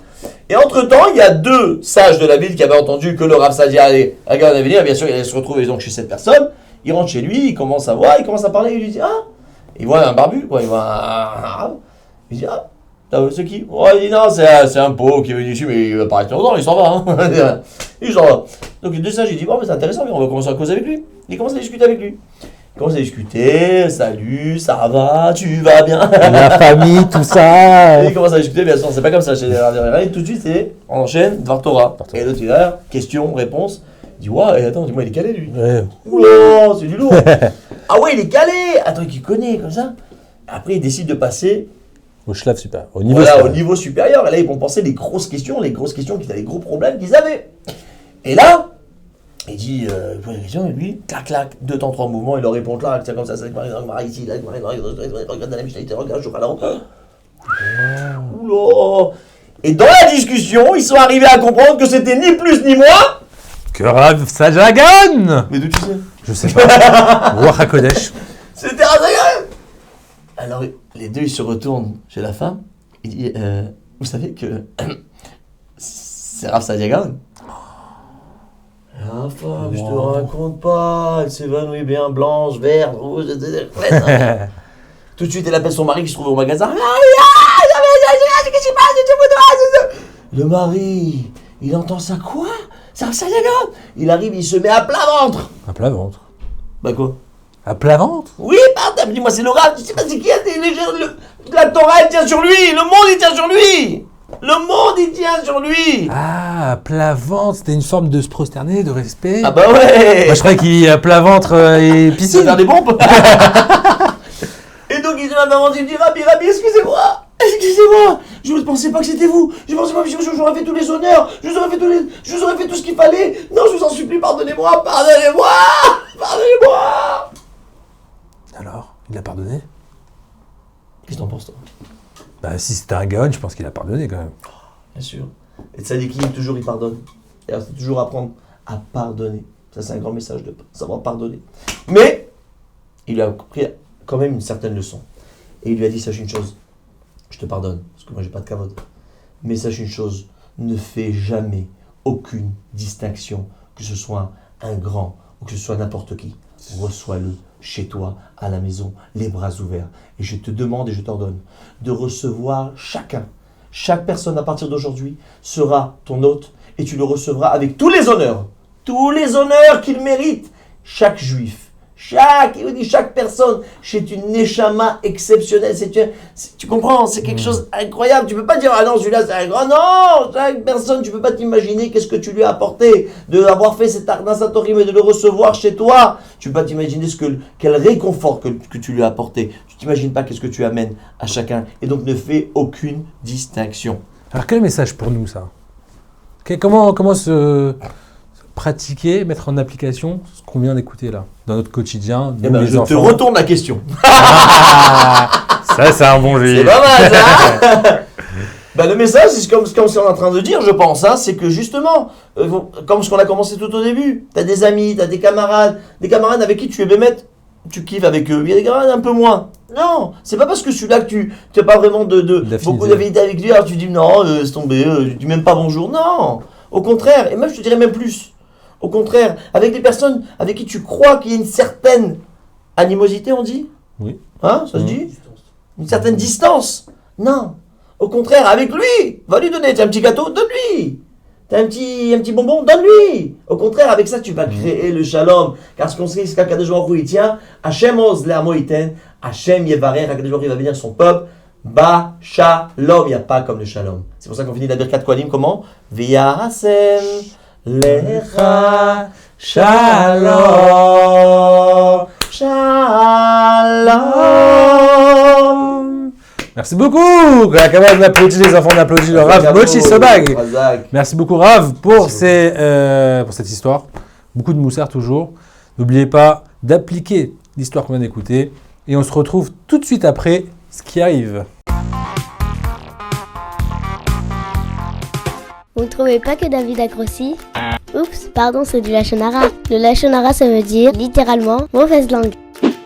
Et entre-temps, il y a 2 sages de la ville qui avaient entendu que le Rav Saadia allait venir. Bien sûr, il se retrouve donc chez cette personne. Il rentre chez lui, il commence à voir, il commence à parler. Il lui dit, ah, il voit un barbu, quoi. Il voit un... Il dit, ah, c'est qui? Oh, il dit, non, c'est un pauvre qui est venu ici, mais il va pas rester longtemps, il s'en va. Hein. Il s'en va. Donc les 2 sages, il dit, bon, mais c'est intéressant, mais on va commencer à causer avec lui. Il commence à discuter avec lui. Il commence à discuter, salut, ça va, tu vas bien. La famille, tout ça. Et il commence à discuter, bien sûr, c'est pas comme ça. Et tout de suite, on enchaîne, Dvar Torah. Et l'autre, il est là, question, réponse. Il dit, ouais, attends, dis-moi, il est calé, lui. Ouais. Oula, c'est du lourd. Ah ouais, il est calé. Attends, qu'il connaît, comme ça. Après, il décide de passer au shlaf supérieur. Au niveau supérieur. Et là, ils vont penser les grosses questions qui étaient les gros problèmes qu'ils avaient. Et là, il dit, il pose la question, et lui, clac, clac, 2 temps 3 mouvements, il leur répond, clac, c'est comme ça, c'est Marie ici, là, regarde la Mishnah, regarde, je regarde là. Oula. Et dans la discussion, ils sont arrivés à comprendre que c'était ni plus ni moins que Rav Saadia Gaon. Mais d'où tu sais? Je sais pas. Roi HaKodesh. C'était Rav Saadia Gaon. Alors, les 2, ils se retournent chez la femme. Il dit, vous savez que c'est Rav Saadia Gaon? La femme, je te raconte pas, elle s'évanouit bien, blanche, verte, rouge, tout de suite, elle appelle son mari qui se trouve au magasin. Le mari, il entend ça quoi? Ça Gaon. Il arrive, il se met à plat ventre. À plat ventre? Bah quoi? À plat ventre? Oui, pardon, dis-moi, c'est l'oral, je sais pas c'est qui, la Torah, elle tient sur lui, le monde, il tient sur lui. Le monde, il tient sur lui. Ah, plat ventre, c'était une forme de se prosterner, de respect. Ah bah ouais. Moi, je croyais qu'il y a plat ventre et piscine. Faire des bombes. Et donc, il se met à maman, il dit, Rabbi, excusez-moi, je ne pensais pas que c'était vous. Je pensais pas que je vous aurais fait tous les honneurs. Je vous aurais fait tout ce qu'il fallait. Non, je vous en supplie, pardonnez-moi. Alors, il a pardonné? Qu'est-ce que t'en penses, toi? Bah, si c'était un Gaon, je pense qu'il a pardonné quand même. Bien sûr. Et Tzadiki, toujours, il pardonne. Et alors, c'est toujours apprendre à pardonner. Ça, c'est un grand message de savoir pardonner. Mais, il lui a pris quand même une certaine leçon. Et il lui a dit, sache une chose, je te pardonne, parce que moi, j'ai pas de kavod. Mais sache une chose, ne fais jamais aucune distinction, que ce soit un grand ou que ce soit n'importe qui. Reçois-le chez toi, à la maison, les bras ouverts. Et je te demande et je t'ordonne de recevoir chacun. Chaque personne à partir d'aujourd'hui sera ton hôte et tu le recevras avec tous les honneurs qu'il mérite. Chaque juif, chaque personne, c'est une neshama exceptionnelle. Tu comprends, c'est quelque chose d'incroyable. Tu peux pas dire, ah non, celui-là c'est un grand. Non, chaque personne, tu peux pas t'imaginer qu'est-ce que tu lui as apporté, de avoir fait cet Arnasatorim et de le recevoir chez toi. Tu peux pas t'imaginer quel réconfort que tu lui as apporté. Tu t'imagines pas qu'est-ce que tu amènes à chacun. Et donc ne fais aucune distinction. Alors quel message pour nous ça? Comment se pratiquer, mettre en application ce qu'on vient d'écouter là, dans notre quotidien, je te retourne la question. Ça, c'est un bon jeu. C'est pas mal, ça. Le message, c'est comme ce qu'on est en train de dire, je pense, hein, c'est que justement, comme ce qu'on a commencé tout au début, tu as des amis, tu as des camarades avec qui tu es bémette, tu kiffes avec eux, il y a des camarades un peu moins. Non, c'est pas parce que celui-là que tu n'as pas vraiment beaucoup d'affinité avec lui, alors tu dis non, laisse tomber, tu dis même pas bonjour. Non, au contraire, et même je te dirais même plus. Au contraire, avec des personnes avec qui tu crois qu'il y a une certaine animosité, on dit? Oui. Hein, ça se dit? Une certaine distance. Non. Au contraire, avec lui, va lui donner. T'as un petit gâteau, donne-lui. T'as un petit bonbon, donne-lui. Au contraire, avec ça, tu vas créer le shalom. Car ce qu'on sait, c'est qu'Akadosh Baruch Hu, il tient. Hashem oz le'amo iten. Hashem yevarer. Akadosh Baruch Hu, il va bénir son peuple. Ba shalom. Il n'y a pas comme le shalom. C'est pour ça qu'on finit la Birkat Kohanim comment? V'yasem lecha shalom. Shalom. Merci beaucoup. La camarade applaudit, les enfants, on applaudit le Rav Moshi Sobag. Merci beaucoup Rav pour cette histoire. Beaucoup de moussard toujours. N'oubliez pas d'appliquer l'histoire qu'on vient d'écouter. Et on se retrouve tout de suite après ce qui arrive. Vous ne trouvez pas que David a grossi? Oups, pardon, c'est du Lachon Hara. Le Lachon Hara, ça veut dire littéralement mauvaise langue.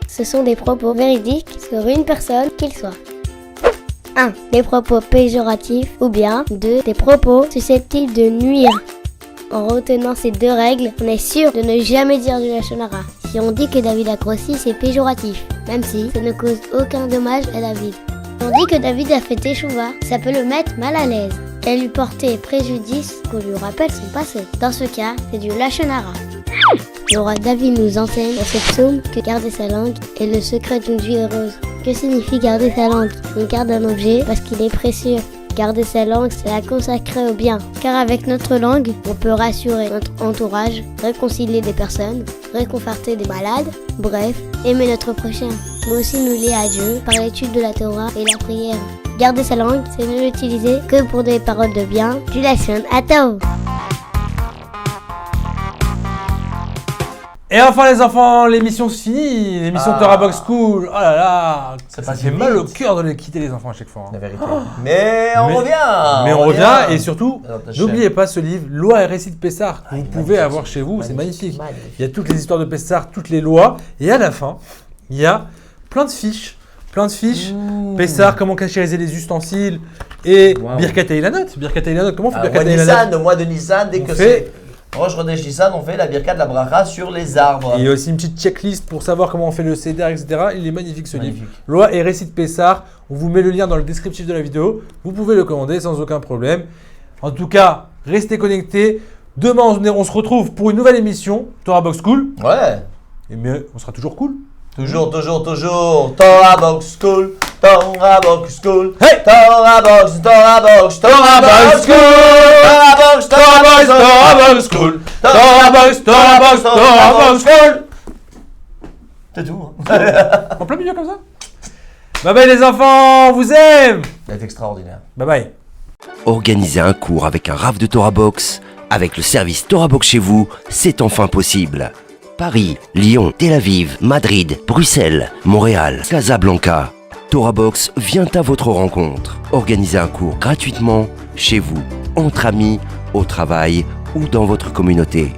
Ce sont des propos véridiques sur une personne qu'il soit. 1. Des propos péjoratifs ou bien 2. Des propos susceptibles de nuire. En retenant ces 2 règles, on est sûr de ne jamais dire du Lachon Hara. Si on dit que David a grossi, c'est péjoratif, même si ça ne cause aucun dommage à David. Si on dit que David a fait teshuva, ça peut le mettre mal à l'aise et lui porter préjudice qu'on lui rappelle son passé. Dans ce cas, c'est du Lachon Hara. Le roi David nous enseigne dans ce psaume que garder sa langue est le secret d'une vie heureuse. Que signifie garder sa langue? On garde un objet parce qu'il est précieux. Garder sa langue, c'est la consacrer au bien. Car avec notre langue, on peut rassurer notre entourage, réconcilier des personnes, réconforter des malades, bref, aimer notre prochain. Mais aussi nous lier à Dieu par l'étude de la Torah et la prière. Garder sa langue, c'est ne l'utiliser que pour des paroles de bien, du Lachon Hara. Et enfin les enfants, l'émission se finit, l'émission Torah Box School. Oh là là, ça fait mal au cœur de les quitter les enfants à chaque fois. La vérité. Mais on revient. Mais on revient et surtout, n'oubliez pas ce livre, Loi et récits de Pessah, que vous pouvez avoir chez vous, c'est magnifique. Il y a toutes les histoires de Pessah, toutes les lois, et à la fin, il y a plein de fiches. Pessah, comment cachériser les ustensiles, et Birkat Eilanot. Birkat Eilanot, comment on fait Birkat Eilanot? Au mois de Nissan, dès que c'est Rosh Chodesh Nissan, on fait la Birkat de la Bracha sur les arbres. Il y a aussi une petite checklist pour savoir comment on fait le Seder, etc. Il est magnifique ce livre. Loi et récits de Pessah. On vous met le lien dans le descriptif de la vidéo. Vous pouvez le commander sans aucun problème. En tout cas, restez connectés. Demain, on se retrouve pour une nouvelle émission, Torah Box School. Ouais. Mais on sera toujours cool. Toujours. Torah Box School. Torah Box School. Hey! Torah Box School. Torah Box School. C'est tout. En plein milieu comme ça. Bye bye les enfants, on vous aime. C'est extraordinaire. Bye bye. Organiser un cours avec un Rav de Torah Box, avec le service Torah Box chez vous, c'est enfin possible. Paris, Lyon, Tel Aviv, Madrid, Bruxelles, Montréal, Casablanca. Torah Box vient à votre rencontre. Organisez un cours gratuitement, chez vous, entre amis, au travail ou dans votre communauté.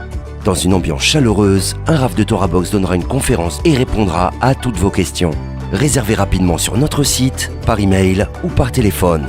Dans une ambiance chaleureuse, un Rav de Torah Box donnera une conférence et répondra à toutes vos questions. Réservez rapidement sur notre site, par email ou par téléphone.